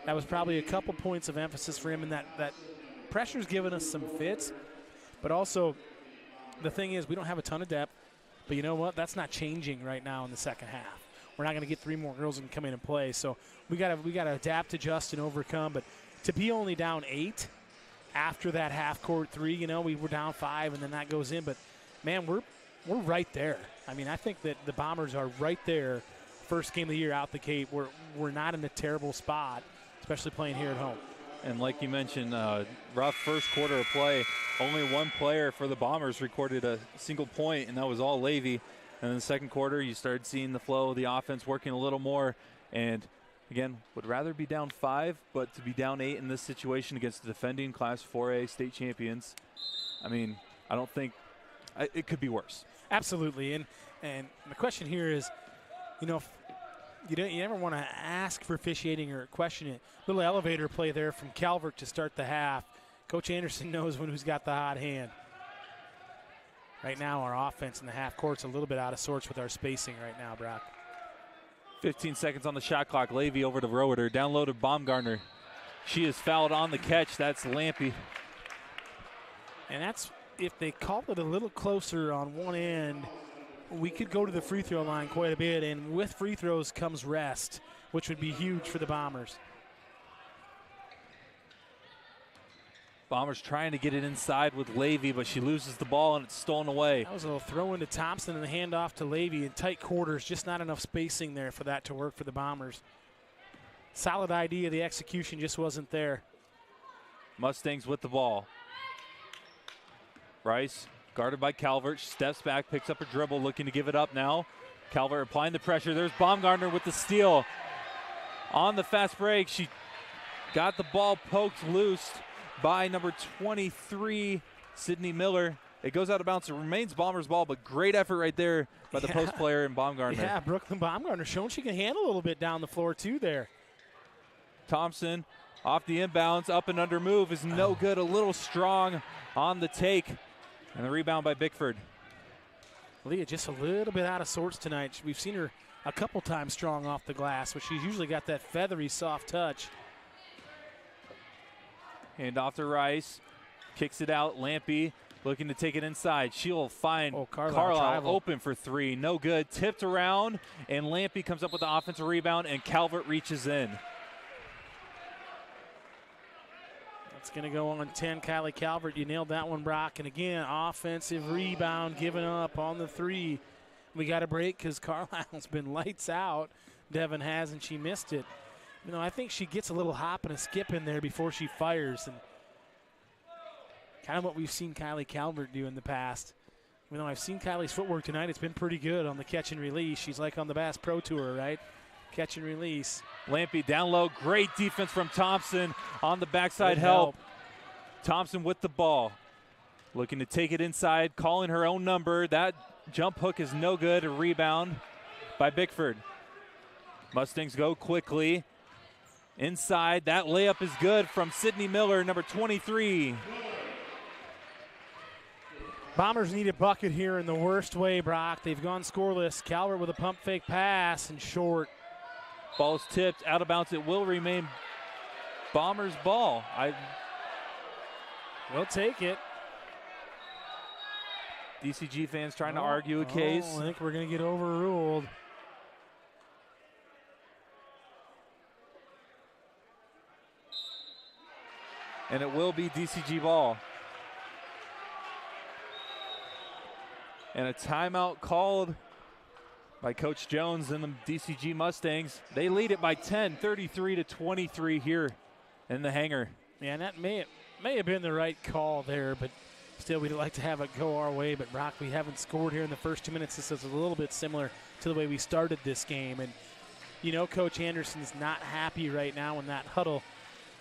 that was probably a couple points of emphasis for him, and that pressure's given us some fits. But also, the thing is, we don't have a ton of depth. But you know what? That's not changing right now in the second half. We're not going to get 3 more girls that can come in and play. So we got to adapt, adjust, and overcome. But to be only down 8 after that half-court 3, we were down 5, and then that goes in. But, man, we're right there. I mean, I think that the Bombers are right there. First game of the year out the gate. We're not in a terrible spot, especially playing here at home. And like you mentioned, rough first quarter of play. Only one player for the Bombers recorded a single point, and that was all Levy. And in the second quarter, you started seeing the flow of the offense working a little more. And, again, would rather be down 5, but to be down 8 in this situation against the defending Class 4A state champions, I mean, I don't think it could be worse. Absolutely. And the question here is, you never want to ask for officiating or question it. Little elevator play there from Calvert to start the half. Coach Anderson knows who's got the hot hand. Right now, our offense in the half court's a little bit out of sorts with our spacing right now, Brock. 15 seconds on the shot clock. Levy over to Roeder. Down low to Baumgartner. She is fouled on the catch. That's Lampy. And that's, if they call it a little closer on one end, we could go to the free throw line quite a bit, and with free throws comes rest, which would be huge for the Bombers. Bombers trying to get it inside with Levy, but she loses the ball and it's stolen away. That was a little throw into Thompson and the handoff to Levy in tight quarters. Just not enough spacing there for that to work for the Bombers. Solid idea. The execution just wasn't there. Mustangs with the ball. Rice guarded by Calvert. She steps back, picks up a dribble, looking to give it up now. Calvert applying the pressure. There's Baumgartner with the steal. On the fast break, she got the ball poked loose by number 23, Sydney Miller. It goes out of bounds. It remains Bombers' ball, but great effort right there by the post player in Baumgartner. Yeah, Brooklyn Baumgartner showing she can handle a little bit down the floor too there. Thompson off the inbounds, up and under move is no good. A little strong on the take. And the rebound by Bickford. Leah just a little bit out of sorts tonight. We've seen her a couple times strong off the glass, but she's usually got that feathery, soft touch. Hand off to Rice. Kicks it out. Lampy looking to take it inside. She'll find Carlisle open for three. No good. Tipped around, and Lampy comes up with the offensive rebound, and Calvert reaches in. It's going to go on 10. Kylie Calvert, you nailed that one, Brock. And again, offensive rebound given up on the three. We got a break because Carlisle's been lights out. Devin hasn't. She missed it. You know, I think she gets a little hop and a skip in there before she fires. And kind of what we've seen Kylie Calvert do in the past. You know, I've seen Kylie's footwork tonight. It's been pretty good on the catch and release. She's like on the Bass Pro Tour, right? Catch and release. Lampy down low. Great defense from Thompson on the backside help. Thompson with the ball. Looking to take it inside, calling her own number. That jump hook is no good. A rebound by Bickford. Mustangs go quickly. Inside, that layup is good from Sydney Miller, number 23. Bombers need a bucket here in the worst way, Brock. They've gone scoreless. Calvert with a pump fake pass and short. Ball's tipped, out of bounds. It will remain Bombers' ball. We'll take it. DCG fans trying to argue a case. I think we're going to get overruled. And it will be DCG ball. And a timeout called by Coach Jones and the DCG Mustangs. They lead it by 10, 33-23 here in the hangar. Yeah, and that may have been the right call there, but still we'd like to have it go our way. But, Brock, we haven't scored here in the first 2 minutes. This is a little bit similar to the way we started this game. And, you know, Coach Anderson's not happy right now in that huddle.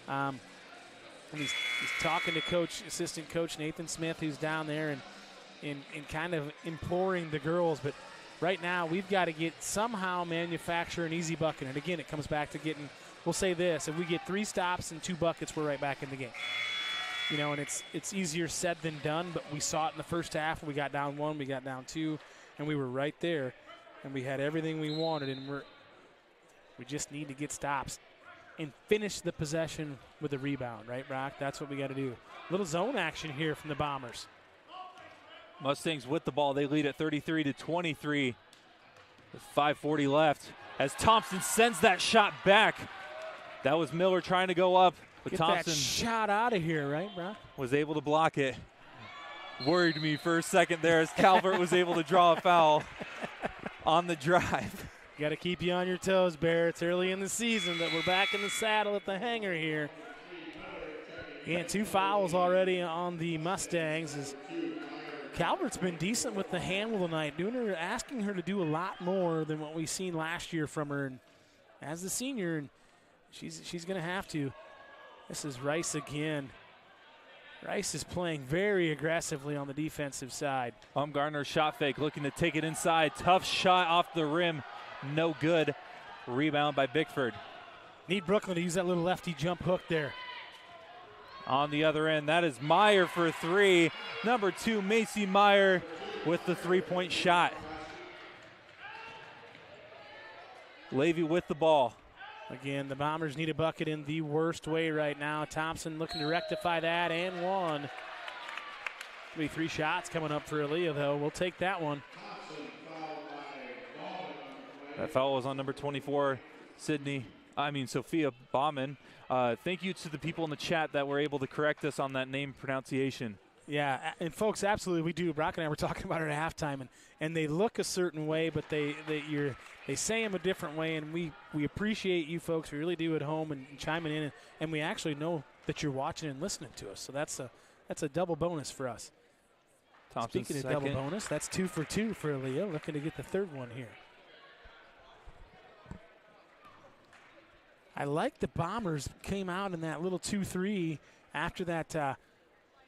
And he's talking to assistant coach Nathan Smith, who's down there, and kind of imploring the girls. But right now we've got to somehow manufacture an easy bucket. And, again, it comes back to we'll say this, if we get 3 stops and 2 buckets, we're right back in the game. You know, and it's easier said than done, but we saw it in the first half. We got down 1, we got down 2, and we were right there. And we had everything we wanted, and we just need to get stops and finish the possession with a rebound, right, Brock? That's what we got to do. Little zone action here from the Bombers. Mustangs with the ball. They lead at 33-23 with 5:40 left as Thompson sends that shot back. That was Miller trying to go up, but Thompson that shot out of here, right, Brock? Was able to block it. Worried me for a second there as Calvert was able to draw a foul on the drive. Got to keep you on your toes, Bear. It's early in the season, but we're back in the saddle at the hangar here. And 2 fouls already on the Mustangs. As Calvert's been decent with the handle tonight, asking her to do a lot more than what we've seen last year from her. And as the senior, and she's going to have to. This is Rice again. Rice is playing very aggressively on the defensive side. Gardner shot fake, looking to take it inside. Tough shot off the rim. No good. Rebound by Bickford. Need Brooklyn to use that little lefty jump hook there. On the other end, that is Meyer for 3. Number 2, Macy Meyer with the 3-point shot. Levy with the ball. Again, the Bombers need a bucket in the worst way right now. Thompson looking to rectify that, and 1. Be 3 shots coming up for Aaliyah, though. We'll take that one. That foul was on number 24, Sophia Bauman. Thank you to the people in the chat that were able to correct us on that name pronunciation. Yeah, and folks, absolutely we do. Brock and I were talking about it at halftime, and they look a certain way, but they say them a different way, and we appreciate you folks. We really do at home and chiming in, and we actually know that you're watching and listening to us. So that's a double bonus for us. Thompson's Speaking of second. double bonus, that's 2 for 2 for Aaliyah, looking to get the 3rd one here. I like the Bombers came out in that little 2-3 after that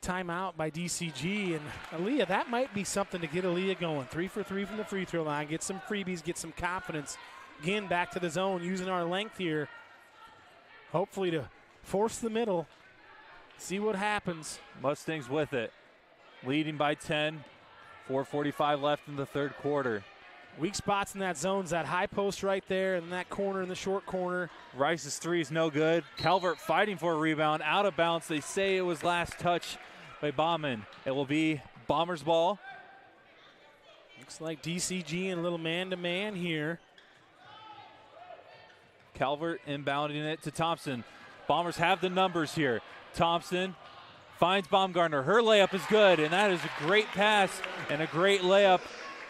timeout by DCG. And Aaliyah, that might be something to get Aaliyah going. 3 for 3 from the free throw line. Get some freebies, get some confidence. Again, back to the zone, using our length here. Hopefully to force the middle. See what happens. Mustangs with it. Leading by 10. 4:45 left in the 3rd quarter. Weak spots in that zone's that high post right there and that corner in the short corner. Rice's 3 is no good. Calvert fighting for a rebound. Out of bounds. They say it was last touch by Bauman. It will be Bombers ball. Looks like DCG in a little man-to-man here. Calvert inbounding it to Thompson. Bombers have the numbers here. Thompson finds Baumgartner. Her layup is good, and that is a great pass and a great layup.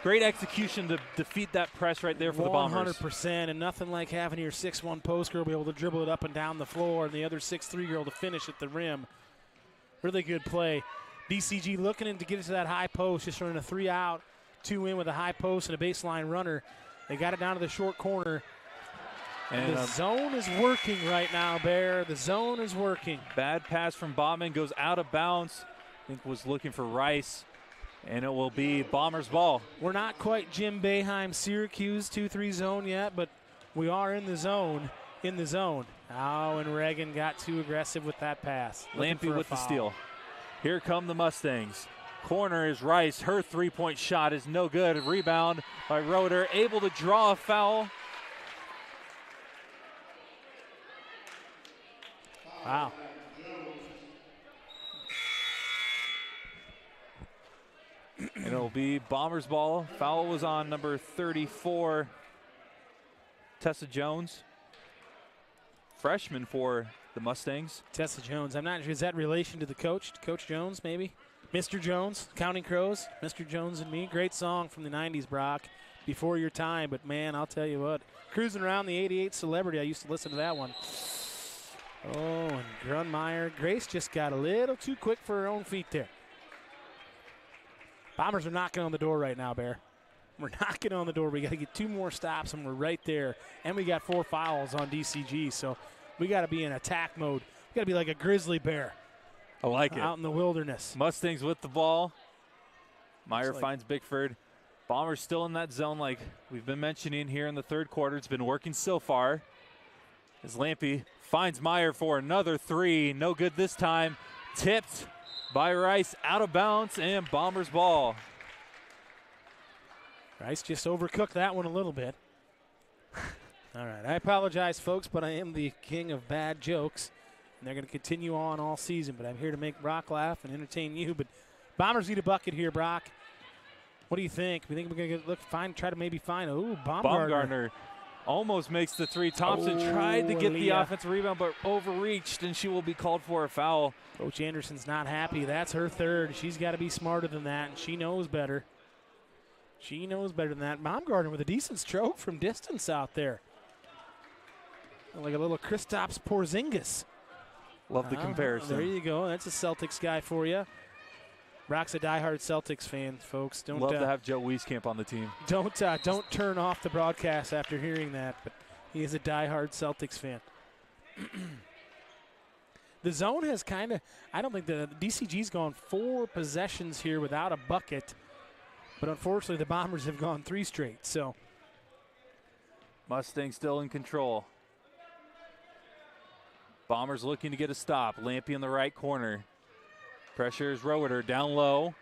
Great execution to defeat that press right there for the Bombers. 100%, and nothing like having your 6'1" post girl be able to dribble it up and down the floor and the other 6'3" girl to finish at the rim. Really good play. DCG looking to get it to that high post, just running a 3 out, 2 in with a high post and a baseline runner. They got it down to the short corner. And the zone is working right now, Bear. The zone is working. Bad pass from Bauman, goes out of bounds. I think was looking for Rice. And it will be Bombers ball. We're not quite Jim Boeheim Syracuse 2-3 zone yet, but we are in the zone. Oh, and Reagan got too aggressive with that pass. Lampy with the steal. Here come the Mustangs. Corner is Rice. Her three-point shot is no good. Rebound by Roeder. Able to draw a foul. Wow. And it'll be Bombers ball. Foul was on number 34, Tessa Jones. Freshman for the Mustangs. Tessa Jones. I'm not sure. Is that relation to the coach? Coach Jones, maybe? Mr. Jones, Counting Crows. Mr. Jones and Me. Great song from the 90s, Brock. Before your time. But, man, I'll tell you what. Cruising around the 88 Celebrity. I used to listen to that one. Oh, and Grunmeyer. Grace just got a little too quick for her own feet there. Bombers are knocking on the door right now, Bear. We're knocking on the door. We got to get 2 more stops, and we're right there. And we got 4 fouls on DCG, so we got to be in attack mode. We got to be like a grizzly bear. I like it. Out in the wilderness. Mustangs with the ball. Meyer finds Bickford. Bombers still in that zone like we've been mentioning here in the third quarter. It's been working so far. As Lampy finds Meyer for another 3. No good this time. Tipped by Rice, out of bounds, and Bombers ball. Rice just overcooked that one a little bit. All right, I apologize, folks, but I am the king of bad jokes, and they're going to continue on all season, but I'm here to make Brock laugh and entertain you. But Bombers need a bucket here, Brock. What do you think? We think we're going to try to maybe find Baumgartner almost makes the 3. Thompson tried to get the offensive rebound, but overreached, and she will be called for a foul. Coach Anderson's not happy. That's her 3rd. She's got to be smarter than that, and she knows better. She knows better than that. Baumgartner with a decent stroke from distance out there. Like a little Kristaps Porzingis. Love the comparison. There you go. That's a Celtics guy for you. Brock's a diehard Celtics fan, folks. Love to have Joe Wieskamp on the team. Don't turn off the broadcast after hearing that, but he is a diehard Celtics fan. The zone has kind of, I don't think the DCG's gone 4 possessions here without a bucket, but unfortunately the Bombers have gone 3 straight. So Mustangs still in control. Bombers looking to get a stop. Lampy in the right corner. Pressures Roeder down low.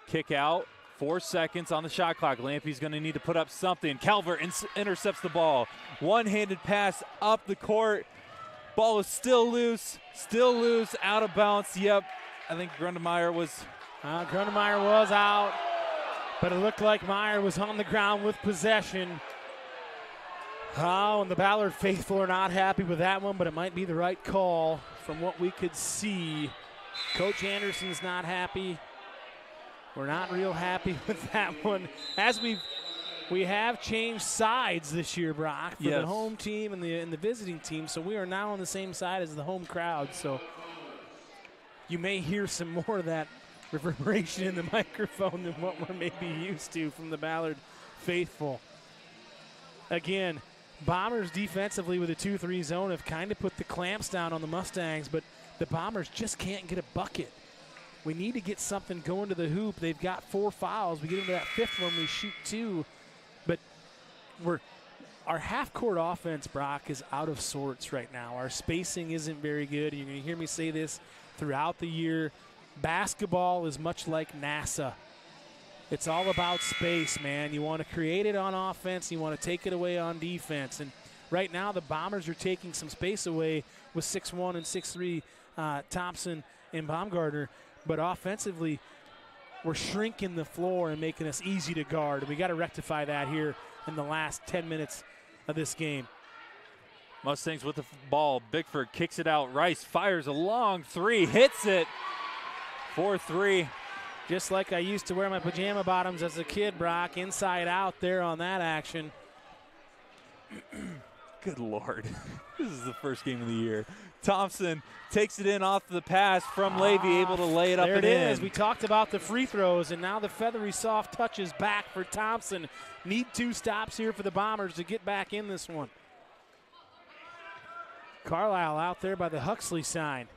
Kick out. 4 seconds on the shot clock. Lampy's going to need to put up something. Calvert intercepts the ball. One-handed pass up the court. Ball is still loose, out of bounds. Yep, I think Grundemeyer was. Grundemeyer was out, but it looked like Meyer was on the ground with possession. Oh, and the Ballard faithful are not happy with that one, but it might be the right call from what we could see. Coach Anderson's not happy. We're not real happy with that one. As we have changed sides this year, Brock, for the home team and the visiting team, so we are now on the same side as the home crowd. So you may hear some more of that reverberation in the microphone than what we're maybe used to from the Ballard faithful. Again, Bombers defensively with a 2-3 zone have kind of put the clamps down on the Mustangs, but the Bombers just can't get a bucket. We need to get something going to the hoop. They've got 4 fouls. We get into that 5th one, we shoot 2. But our half-court offense, Brock, is out of sorts right now. Our spacing isn't very good. You're going to hear me say this throughout the year. Basketball is much like NASA. It's all about space, man. You want to create it on offense. You want to take it away on defense. And right now the Bombers are taking some space away with 6'1" and 6'3" Thompson in Baumgartner, but offensively, we're shrinking the floor and making us easy to guard. We got to rectify that here in the last 10 minutes of this game. Mustangs with the ball. Bickford kicks it out. Rice fires a long three, hits it. 4-3. Just like I used to wear my pajama bottoms as a kid, Brock, inside out there on that action. Good Lord. This is the first game of the year. Thompson takes it in off the pass from Levy, able to lay it up and in. There it is. We talked about the free throws, and now the feathery soft touches back for Thompson. Need 2 stops here for the Bombers to get back in this one. Carlisle out there by the Huxley sign.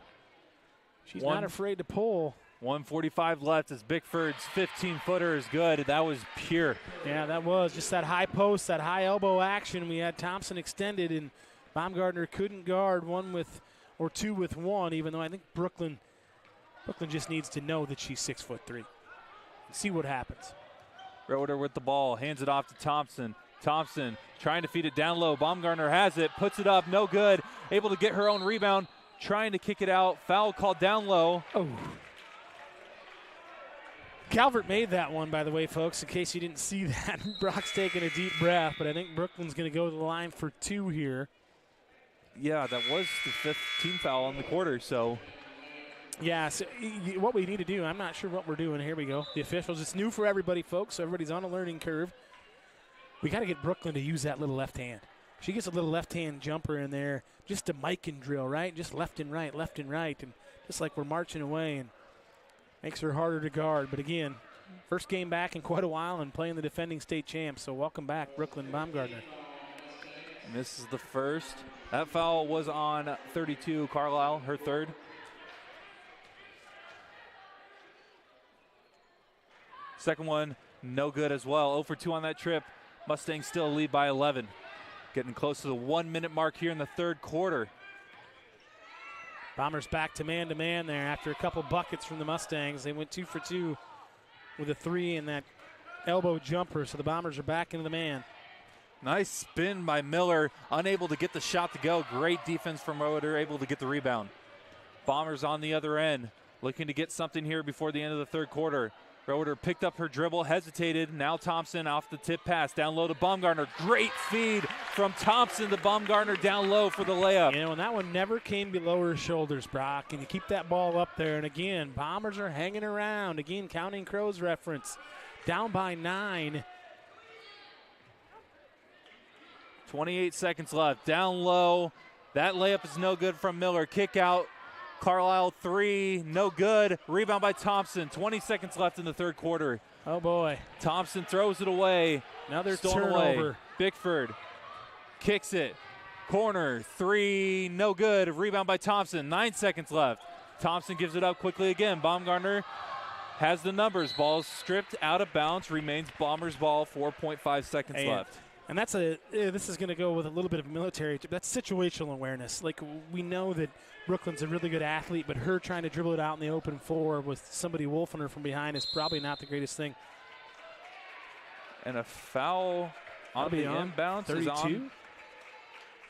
She's not afraid to pull. 1:45 left as Bickford's 15-footer is good. That was pure. Yeah, that was just that high post, that high elbow action. We had Thompson extended, and Baumgartner couldn't guard 1 or 2 with 1, even though I think Brooklyn just needs to know that she's 6'3". See what happens. Roeder with the ball, hands it off to Thompson. Thompson trying to feed it down low. Baumgartner has it, puts it up, no good. Able to get her own rebound, trying to kick it out. Foul called down low. Oh. Calvert made that one, by the way, folks, in case you didn't see that. Brock's taking a deep breath, but I think Brooklyn's going to go to the line for 2 here. Yeah, that was the 5th team foul on the quarter, so. Yeah, so what we need to do, I'm not sure what we're doing. Here we go. The officials, it's new for everybody, folks, so everybody's on a learning curve. We got to get Brooklyn to use that little left hand. She gets a little left-hand jumper in there, just a Mikan drill, right? Just left and right, and just like we're marching away, and makes her harder to guard. But again, first game back in quite a while and playing the defending state champs. So welcome back, Brooklyn Baumgartner. And this is the first. That foul was on 32, Carlisle, her 3rd. Second one, no good as well. 0 for 2 on that trip. Mustangs still lead by 11. Getting close to the 1-minute mark here in the 3rd quarter. Bombers back to man there after a couple buckets from the Mustangs. They went 2 for 2 with a 3 and that elbow jumper, so the Bombers are back into the man. Nice spin by Miller, unable to get the shot to go. Great defense from Roeder, able to get the rebound. Bombers on the other end, looking to get something here before the end of the 3rd quarter. Roeder picked up her dribble, hesitated. Now Thompson off the tip pass, down low to Baumgartner. Great feed from Thompson to Baumgartner down low for the layup. You know, and that one never came below her shoulders, Brock. And you keep that ball up there. And again, Bombers are hanging around. Again, Counting Crows reference. Down by 9. 28 seconds left. Down low. That layup is no good from Miller. Kick out. Carlisle 3, no good. Rebound by Thompson. 20 seconds left in the 3rd quarter. Oh, boy. Thompson throws it away. Another Stolen turnover. Away. Bickford kicks it. Corner, 3, no good. Rebound by Thompson. 9 seconds left. Thompson gives it up quickly again. Baumgartner has the numbers. Ball's stripped out of bounds. Remains Bombers ball. 4.5 seconds left. And that's this is going to go with a little bit of military. That's situational awareness. Like, we know that Brooklyn's a really good athlete, but her trying to dribble it out in the open floor with somebody wolfing her from behind is probably not the greatest thing. And a foul on the inbounds 32. is on.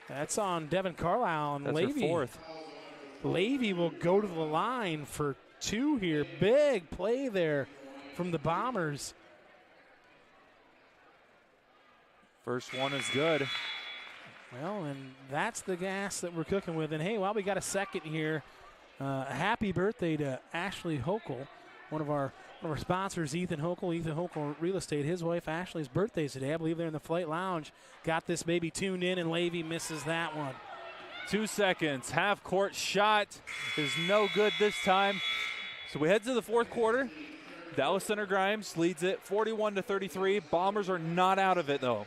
That's on Devin Carlisle and Levy. That's her 4th. Levy will go to the line for 2 here. Big play there from the Bombers. First one is good. Well, and that's the gas that we're cooking with. And, hey, while we got a second here, happy birthday to Ashley Hochul, one of our sponsors, Ethan Hochul Real Estate. His wife Ashley's birthday is today. I believe they're in the Flight Lounge. Got this baby tuned in, and Levy misses that one. 2 seconds. Half-court shot is no good this time. So we head to the 4th quarter. Dallas Center Grimes leads it 41-33. Bombers are not out of it, though.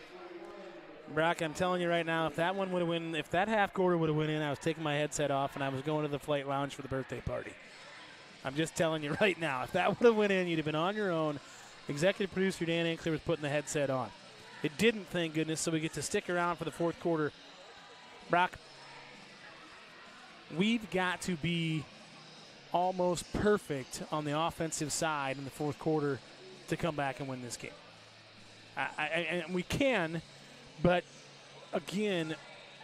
Brock, I'm telling you right now, if that one would have went, if that half quarter would have went in, I was taking my headset off and I was going to the Flight Lounge for the birthday party. I'm just telling you right now, if that would have went in, you'd have been on your own. Executive producer Dan Ankler was putting the headset on. It didn't, thank goodness, so we get to stick around for the 4th quarter. Brock, we've got to be almost perfect on the offensive side in the 4th quarter to come back and win this game. And we can. But, again,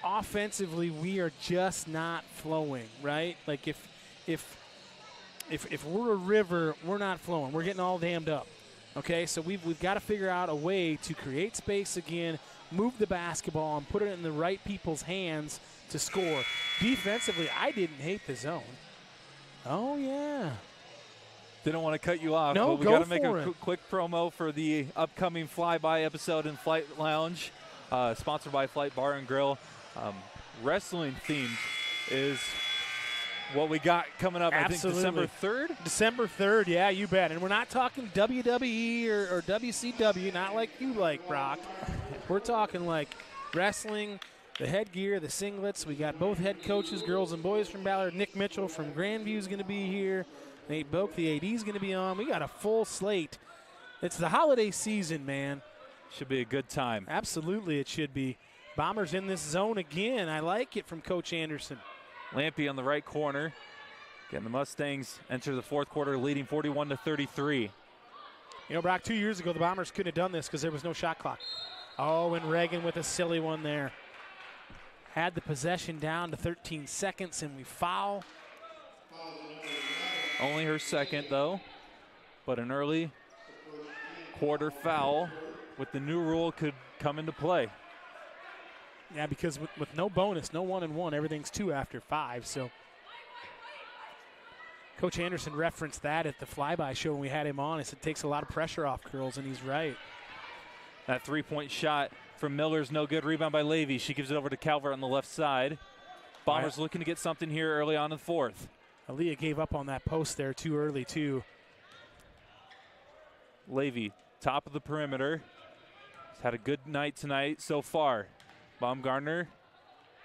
offensively, we are just not flowing, right? Like, if if we're a river, we're not flowing. We're getting all dammed up. Okay, so we've got to figure out a way to create space again, move the basketball, and put it in the right people's hands to score. Defensively, I didn't hate the zone. Oh, yeah. Didn't want to cut you off, no, but we got to make a quick promo for the upcoming Flyby episode in Flight Lounge, sponsored by Flight Bar and Grill. Wrestling themed is what we got coming up. Absolutely. I think December 3rd? December 3rd, yeah, you bet. And we're not talking WWE or WCW, not like you like, Brock. We're talking like wrestling, the headgear, the singlets. We got both head coaches, girls and boys from Ballard. Nick Mitchell from Grandview is going to be here. Nate Boak, the AD, is going to be on. We got a full slate. It's the holiday season, man. Should be a good time. Absolutely, it should be. Bombers in this zone again. I like it from Coach Anderson. Lampy on the right corner. Again, the Mustangs enter the fourth quarter leading 41-33. You know, Brock, 2 years ago, the Bombers couldn't have done this because there was no shot clock. Oh, and Reagan with a silly one there. Had the possession down to 13 seconds, and we foul. Only her second, though, but an early quarter foul with the new rule could come into play. Yeah, because with no bonus, no 1-and-1, everything's 2 after 5. So Coach Anderson referenced that at the Flyby show when we had him on. He said it takes a lot of pressure off girls, and he's right. That three-point shot from Miller's no good. Rebound by Levy. She gives it over to Calvert on the left side. Bombers looking to get something here early on in the fourth. Aaliyah gave up on that post there too early, too. Levy, top of the perimeter. He's had a good night tonight so far. Baumgartner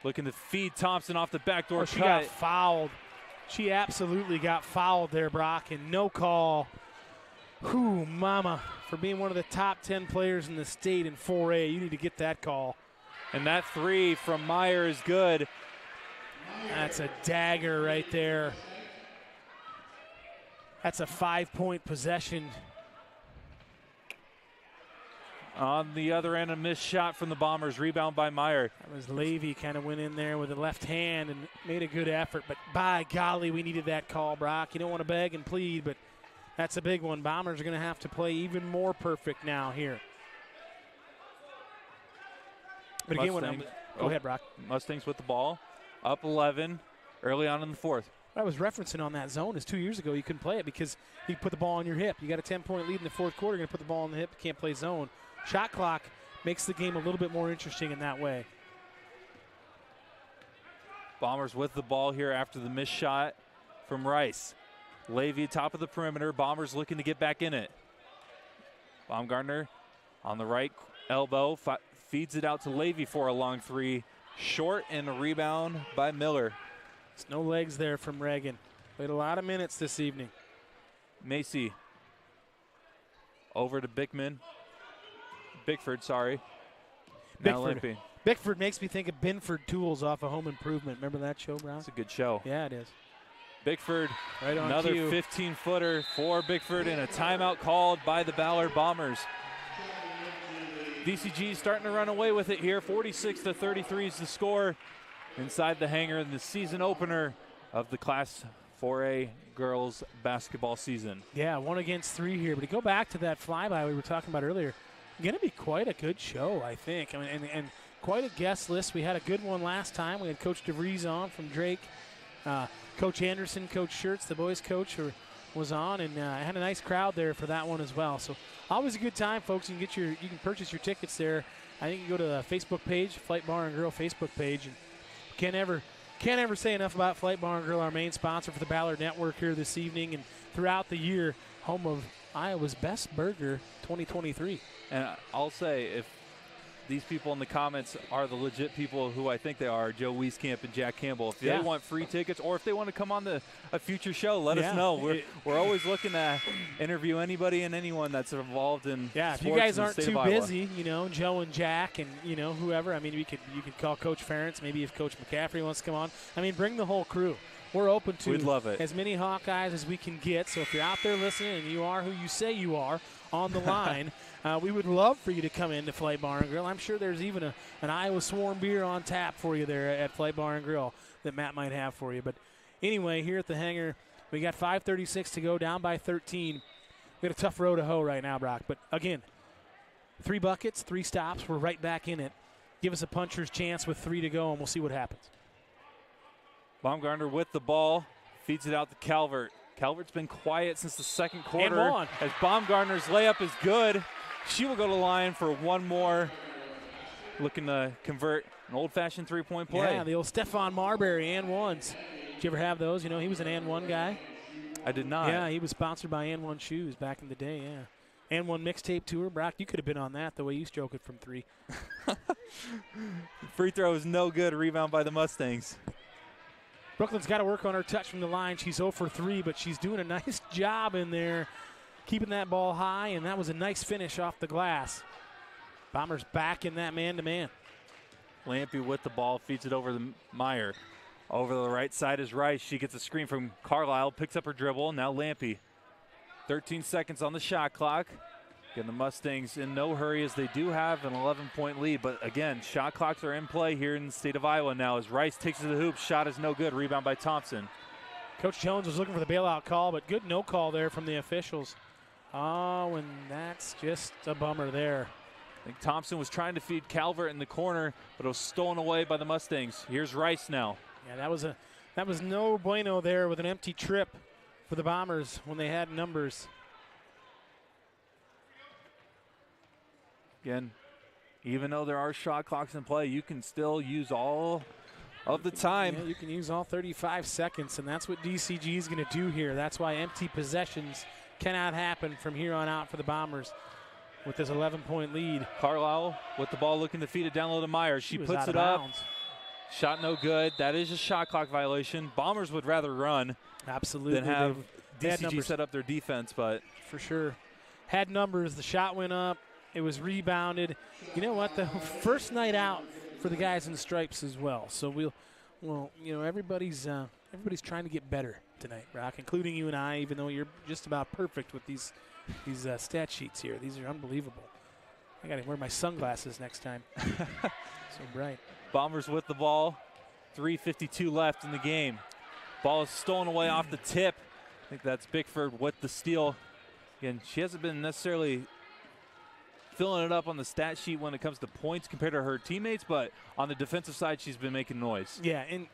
looking to feed Thompson off the backdoor cut. She got fouled. She absolutely got fouled there, Brock, and no call. Whew, mama, for being one of the top 10 players in the state in 4A, you need to get that call. And that three from Meyer is good. That's a dagger right there. That's a 5-point possession. On the other end, a missed shot from the Bombers. Rebound by Meyer. That was Levy, kind of went in there with the left hand and made a good effort. But by golly, we needed that call, Brock. You don't want to beg and plead, but that's a big one. Bombers are going to have to play even more perfect now here. But again, go ahead, Brock. Mustangs with the ball. Up 11 early on in the fourth. What I was referencing on that zone is 2 years ago you couldn't play it because you put the ball on your hip. You got a 10-point lead in the fourth quarter. You're going to put the ball on the hip. You can't play zone. Shot clock makes the game a little bit more interesting in that way. Bombers with the ball here after the missed shot from Rice. Levy, top of the perimeter. Bombers looking to get back in it. Baumgartner on the right elbow. Feeds it out to Levy for a long three. Short, and a rebound by Miller. There's no legs there from Reagan. Played a lot of minutes this evening. Macy over to Bickford, sorry. Bickford. Bickford makes me think of Binford Tools off of Home Improvement. Remember that show, Brown? It's a good show. Yeah, it is. Bickford, right on another cue. 15-footer for Bickford, and a timeout called by the Ballard Bombers. DCG starting to run away with it here. 46-33 is the score inside the hangar in the season opener of the Class 4A girls basketball season. Yeah, 1 against 3 here. But to go back to that flyby we were talking about earlier, going to be quite a good show, I think. I mean, and quite a guest list. We had a good one last time. We had Coach DeVries on from Drake. Coach Anderson, Coach Schertz, the boys coach, was on, and had a nice crowd there for that one as well. So always a good time, folks. You can purchase your tickets there. I think you go to the Facebook page, Flight Bar and Grill Facebook page. And can't ever say enough about Flight Bar and Grill, our main sponsor for the Ballard Network here this evening and throughout the year, home of Iowa's Best Burger 2023. And I'll say, if these people in the comments are the legit people who I think they are, Joe Wieskamp and Jack Campbell. If they want free tickets or if they want to come on a future show, let us know. We're always looking to interview anybody and anyone that's involved in sports. If you guys aren't too busy, Iowa. Joe and Jack and, whoever. I mean, you could call Coach Ferentz, maybe if Coach McCaffrey wants to come on. I mean, bring the whole crew. We're open to We'd love it. As many Hawkeyes as we can get. So if you're out there listening and you are who you say you are on the line, we would love for you to come into Flight Bar and Grill. I'm sure there's even an Iowa Swarm beer on tap for you there at Flight Bar and Grill that Matt might have for you. But anyway, here at the hangar, We got 5:36 to go, down by 13. We got a tough row to hoe right now, Brock. But again, 3 buckets, 3 stops. We're right back in it. Give us a puncher's chance with 3 to go, and we'll see what happens. Baumgartner with the ball, feeds it out to Calvert. Calvert's been quiet since the second quarter. And one. As Baumgartner's layup is good, she will go to the line for one more. Looking to convert an old-fashioned three-point play. Yeah, the old Stephon Marbury and ones. Did you ever have those? You know, he was an and one guy. I did not. Yeah, he was sponsored by and one shoes back in the day, yeah. And one mixtape tour. Brock, you could have been on that the way you stroke it from 3. Free throw is no good. Rebound by the Mustangs. Brooklyn's got to work on her touch from the line. She's 0 for 3, but she's doing a nice job in there, keeping that ball high, and that was a nice finish off the glass. Bombers back in that man-to-man. Lampy with the ball, feeds it over to Meyer. Over to the right side is Rice. She gets a screen from Carlisle, picks up her dribble. Now Lampy. 13 seconds on the shot clock. Again, the Mustangs in no hurry as they do have an 11-point lead. But again, shot clocks are in play here in the state of Iowa now as Rice takes to the hoop. Shot is no good. Rebound by Thompson. Coach Jones was looking for the bailout call, but good no call there from the officials. Oh, and that's just a bummer there. I think Thompson was trying to feed Calvert in the corner, but it was stolen away by the Mustangs. Here's Rice now. Yeah, that was no bueno there with an empty trip for the Bombers when they had numbers. Again, even though there are shot clocks in play, you can still use all of the time. Yeah, you can use all 35 seconds, and that's what DCG is going to do here. That's why empty possessions cannot happen from here on out for the Bombers with this 11-point lead. Carlisle with the ball looking to feed it down low to Meyer. She puts it up. Shot no good. That is a shot clock violation. Bombers would rather run absolutely than have DCG set up their defense, but for sure. Had numbers. The shot went up. It was rebounded. You know what? The first night out for the guys in the stripes as well. So we'll you know, everybody's trying to get better tonight, Brock, including you and I, even though you're just about perfect with these stat sheets here. These are unbelievable. I got to wear my sunglasses next time. So bright. Bombers with the ball. 3:52 left in the game. Ball is stolen away off the tip. I think that's Bickford with the steal. Again, she hasn't been necessarily filling it up on the stat sheet when it comes to points compared to her teammates, but on the defensive side, she's been making noise. Yeah, and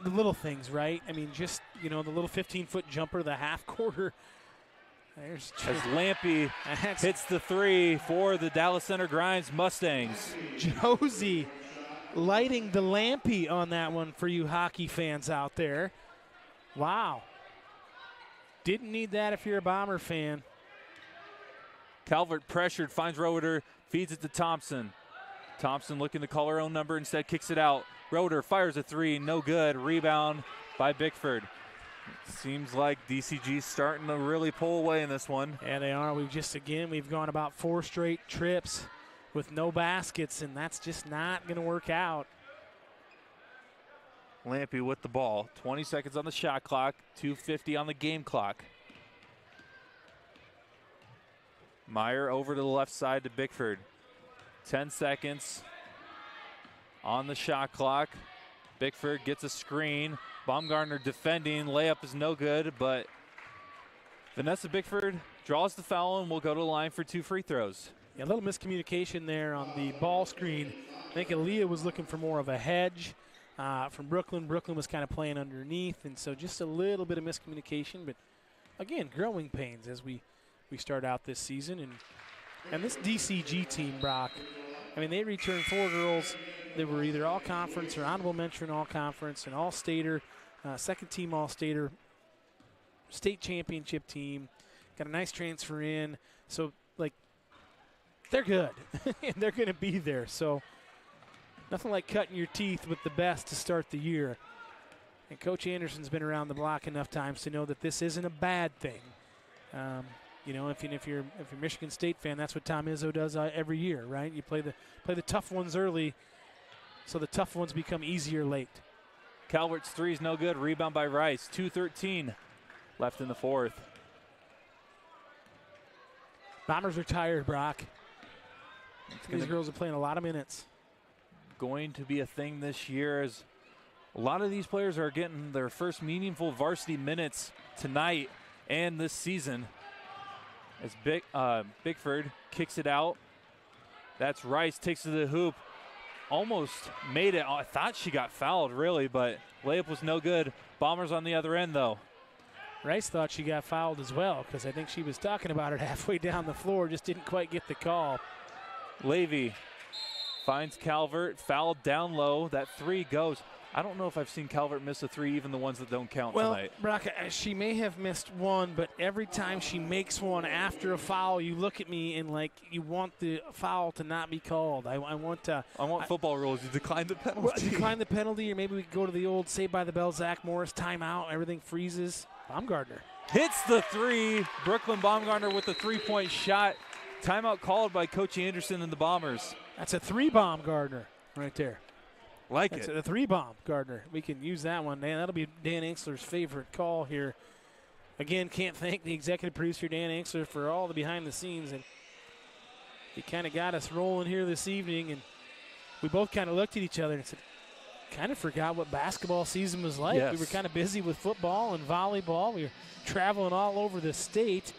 the little things, right? I mean, just, you know, the little 15-foot jumper, the half quarter. There's as Lampy hits the 3 for the Dallas Center Grimes Mustangs. Josie lighting the Lampy on that one for you hockey fans out there. Wow. Didn't need that if you're a Bomber fan. Calvert pressured, finds Roeder, feeds it to Thompson. Thompson looking to call her own number, instead kicks it out. Roeder fires a 3, no good. Rebound by Bickford. It seems like DCG's starting to really pull away in this one. Yeah, they are. We've gone about 4 straight trips with no baskets, and that's just not going to work out. Lampy with the ball. 20 seconds on the shot clock, 2:50 on the game clock. Meyer over to the left side to Bickford. 10 seconds on the shot clock. Bickford gets a screen. Baumgartner defending. Layup is no good, but Vanessa Bickford draws the foul and will go to the line for 2 free throws. Yeah, a little miscommunication there on the ball screen. I think Aaliyah was looking for more of a hedge from Brooklyn. Brooklyn was kind of playing underneath, and so just a little bit of miscommunication. But, again, growing pains as we start out this season. And this DCG team, Brock, I mean, they returned 4 girls that were either all-conference or honorable mention all-conference, an all-stater, second-team all-stater, state championship team, got a nice transfer in. So, like, they're good, and they're going to be there. So nothing like cutting your teeth with the best to start the year. And Coach Anderson's been around the block enough times to know that this isn't a bad thing. You know, if you're a Michigan State fan, that's what Tom Izzo does every year, right? You play the tough ones early, so the tough ones become easier late. Calvert's 3 is no good. Rebound by Rice. 2:13 left in the 4th. Bombers are tired, Brock. These girls are playing a lot of minutes. Going to be a thing this year as a lot of these players are getting their first meaningful varsity minutes tonight and this season. As Bickford kicks it out. That's Rice, takes it to the hoop. Almost made it. I thought she got fouled, really, but layup was no good. Bombers on the other end, though. Rice thought she got fouled as well, because I think she was talking about it halfway down the floor, just didn't quite get the call. Levy finds Calvert, fouled down low. That three goes. I don't know if I've seen Calvert miss a three, even the ones that don't count tonight. Well, Brock, she may have missed one, but every time she makes one after a foul, you look at me and, like, you want the foul to not be called. I want football rules. You decline the penalty. Well, decline the penalty, or maybe we could go to the old Saved by the Bell, Zach Morris timeout. Everything freezes. Baumgartner hits the three. Brooklyn Baumgartner with the three-point shot. Timeout called by Coach Anderson and the Bombers. That's a three Baumgartner right there. That's a three bomb, Gardner. We can use that one. Dan, that'll be Dan Anxler's favorite call here. Again, can't thank the executive producer, Dan Anxler, for all the behind the scenes. And he kind of got us rolling here this evening. And we both kind of looked at each other and said, kind of forgot what basketball season was like. Yes. We were kind of busy with football and volleyball. We were traveling all over the state.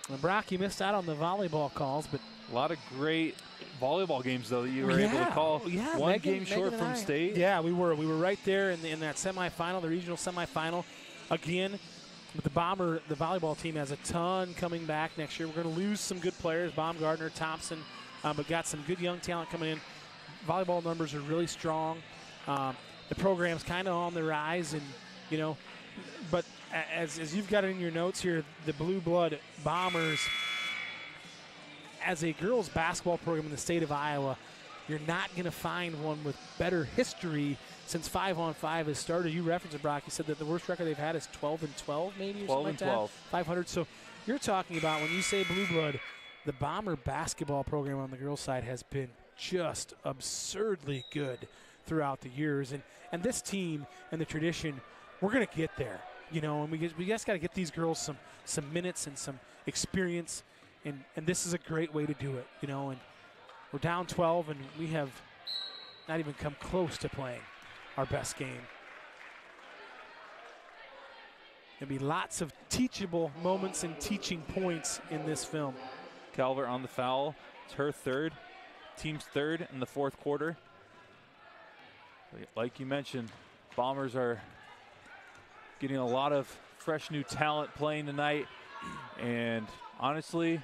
And Brock, you missed out on the volleyball calls, but a lot of great volleyball games, though, that you were able to call. Yeah, one game short from state. Yeah, we were right there in that semifinal, the regional semifinal. Again, with the volleyball team has a ton coming back next year. We're going to lose some good players, Baumgartner, Thompson, but got some good young talent coming in. Volleyball numbers are really strong. The program's kind of on the rise, and but as you've got it in your notes here, the Blue Blood Bombers, as a girls basketball program in the state of Iowa, you're not going to find one with better history since 5-on-5 has started. You referenced it, Brock. You said that the worst record they've had is 12-12, maybe, or 12 something like and that. 12. 500. So you're talking about, when you say Blue Blood, the Bomber basketball program on the girls' side has been just absurdly good throughout the years. And this team and the tradition, we're going to get there, and we just got to get these girls some minutes and some experience. And this is a great way to do it, and we're down 12, and we have not even come close to playing our best game. There'll be lots of teachable moments and teaching points in this film. Calvert on the foul. It's her third. Team's third in the fourth quarter. Like you mentioned, Bombers are getting a lot of fresh new talent playing tonight. And honestly,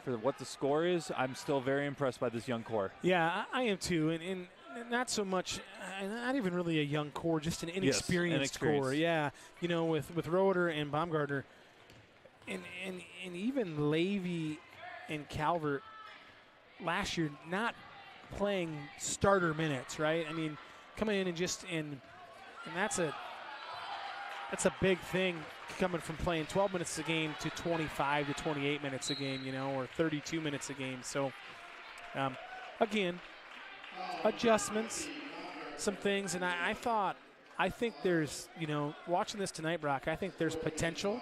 for what the score is, I'm still very impressed by this young core. Yeah, I am too. And not so much, not even really a young core, just an inexperienced core. Yeah, with Roeder and Baumgartner, and even Levy and Calvert last year not playing starter minutes, right? I mean, coming in and that's a big thing, coming from playing 12 minutes a game to 25 to 28 minutes a game, or 32 minutes a game. So, again, adjustments, some things. And I think there's, watching this tonight, Brock, I think there's potential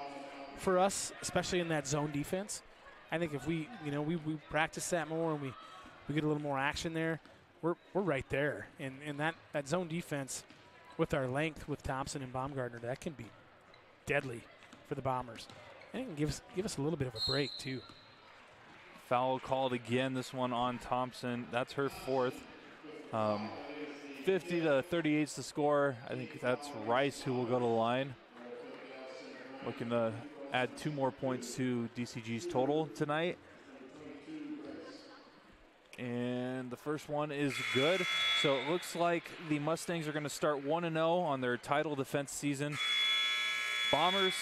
for us, especially in that zone defense. I think if we practice that more and we get a little more action there, we're right there. And that zone defense, with our length with Thompson and Baumgartner, that can be deadly for the Bombers. And it can give us a little bit of a break, too. Foul called again, this one on Thompson. That's her fourth. 50-38 is the score. I think that's Rice who will go to the line. Looking to add 2 more points to DCG's total tonight. And the first one is good. So it looks like the Mustangs are going to start 1-0 on their title defense season. Bombers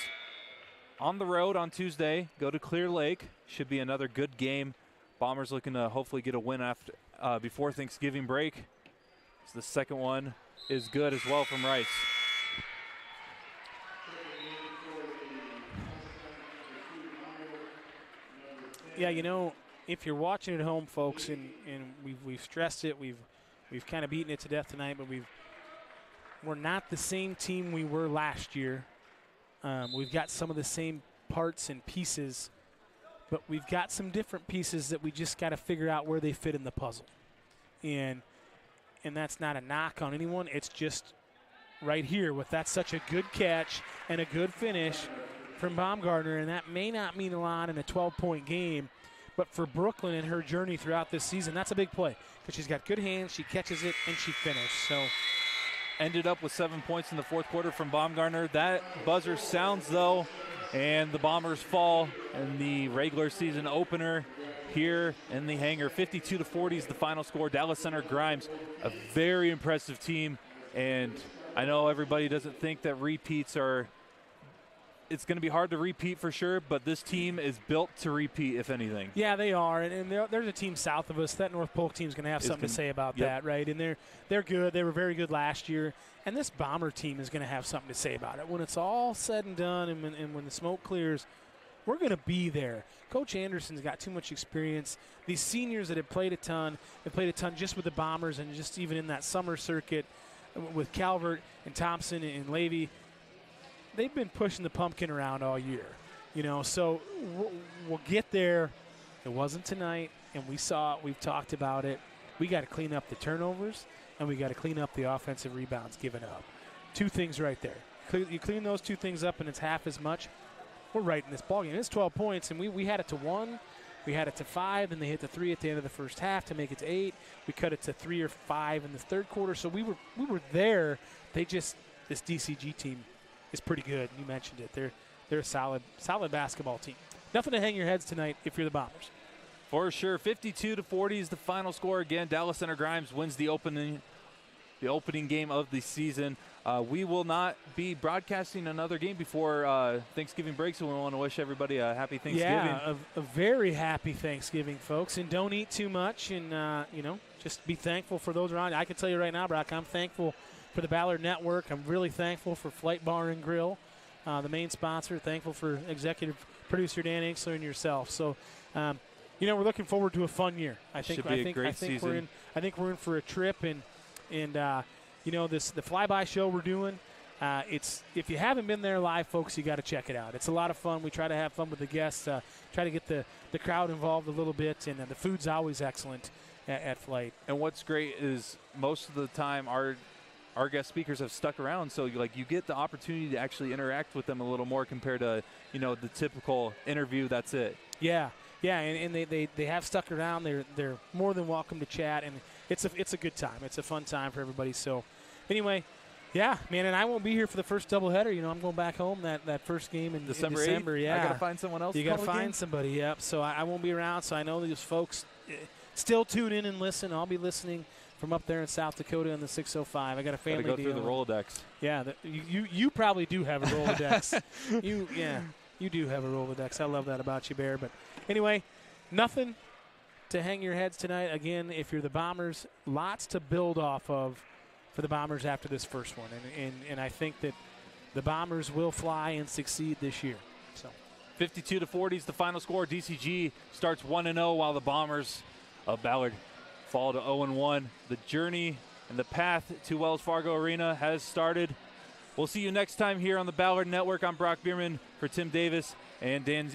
on the road on Tuesday, go to Clear Lake. Should be another good game. Bombers looking to hopefully get a win after before Thanksgiving break. So the second one is good as well from Rice. Yeah, if you're watching at home, folks, and we've stressed it, we've kind of beaten it to death tonight, but we're not the same team we were last year. We've got some of the same parts and pieces, but we've got some different pieces that we just got to figure out where they fit in the puzzle. And that's not a knock on anyone. It's just right here with that such a good catch and a good finish from Baumgartner, and that may not mean a lot in a 12-point game, but for Brooklyn and her journey throughout this season, that's a big play because she's got good hands, she catches it, and she finished. So ended up with 7 points in the fourth quarter from Baumgartner. That buzzer sounds, though, and the Bombers fall in the regular season opener here in the hangar. 52-40 is the final score. Dallas Center Grimes, a very impressive team, and I know everybody doesn't think that repeats are – it's going to be hard to repeat for sure, but this team is built to repeat, if anything. Yeah, they are, and there's a team south of us. That North Polk team's going to have something to say about that, right? And they're good. They were very good last year, and this Bomber team is going to have something to say about it. When it's all said and done and when the smoke clears, we're going to be there. Coach Anderson's got too much experience. These seniors that have played a ton just with the Bombers and just even in that summer circuit with Calvert and Thompson and Levy. They've been pushing the pumpkin around all year, so we'll get there. It wasn't tonight, and we saw it. We've talked about it. We got to clean up the turnovers, and we got to clean up the offensive rebounds given up. Two things right there. You clean those two things up, and it's half as much. We're right in this ballgame. It's 12 points, and we had it to 1. We had it to 5, and they hit the 3 at the end of the first half to make it to 8. We cut it to 3 or 5 in the third quarter, so we were there. This DCG team is pretty good. You mentioned it. They're a solid basketball team. Nothing to hang your heads tonight if you're the Bombers. For sure. 52-40 is the final score. Again, Dallas Center Grimes wins the opening game of the season. We will not be broadcasting another game before Thanksgiving break, so we want to wish everybody a happy Thanksgiving. Yeah, a very happy Thanksgiving, folks. And don't eat too much, and just be thankful for those around you. I can tell you right now, Brock, I'm thankful for the Ballard Network. I'm really thankful for Flight Bar and Grill, the main sponsor. Thankful for executive producer Dan Inksler and yourself. So, we're looking forward to a fun year. I think we're in for a trip, and the flyby show we're doing. If you haven't been there live, folks, you got to check it out. It's a lot of fun. We try to have fun with the guests, try to get the crowd involved a little bit, and the food's always excellent at Flight. And what's great is most of the time our guest speakers have stuck around, so you get the opportunity to actually interact with them a little more compared to the typical interview. That's it. Yeah, and they have stuck around. They're more than welcome to chat, and it's a good time. It's a fun time for everybody. So anyway, yeah, man, and I won't be here for the first doubleheader. I'm going back home that first game in December. 8th? Yeah, I gotta find someone else. You gotta find somebody. Yep. So I won't be around. So I know these folks still tune in and listen. I'll be listening from up there in South Dakota in the 605. I got a family deal. Go through the Rolodex. Yeah, you probably do have a Rolodex. You do have a Rolodex. I love that about you, Bear. But anyway, nothing to hang your heads tonight. Again, if you're the Bombers, lots to build off of for the Bombers after this first one. And I think that the Bombers will fly and succeed this year. So 52-40 is the final score. DCG starts 1-0 while the Bombers of Ballard fall to 0-1. The journey and the path to Wells Fargo Arena has started. We'll see you next time here on the Ballard Network. I'm Brock Bierman for Tim Davis and Dan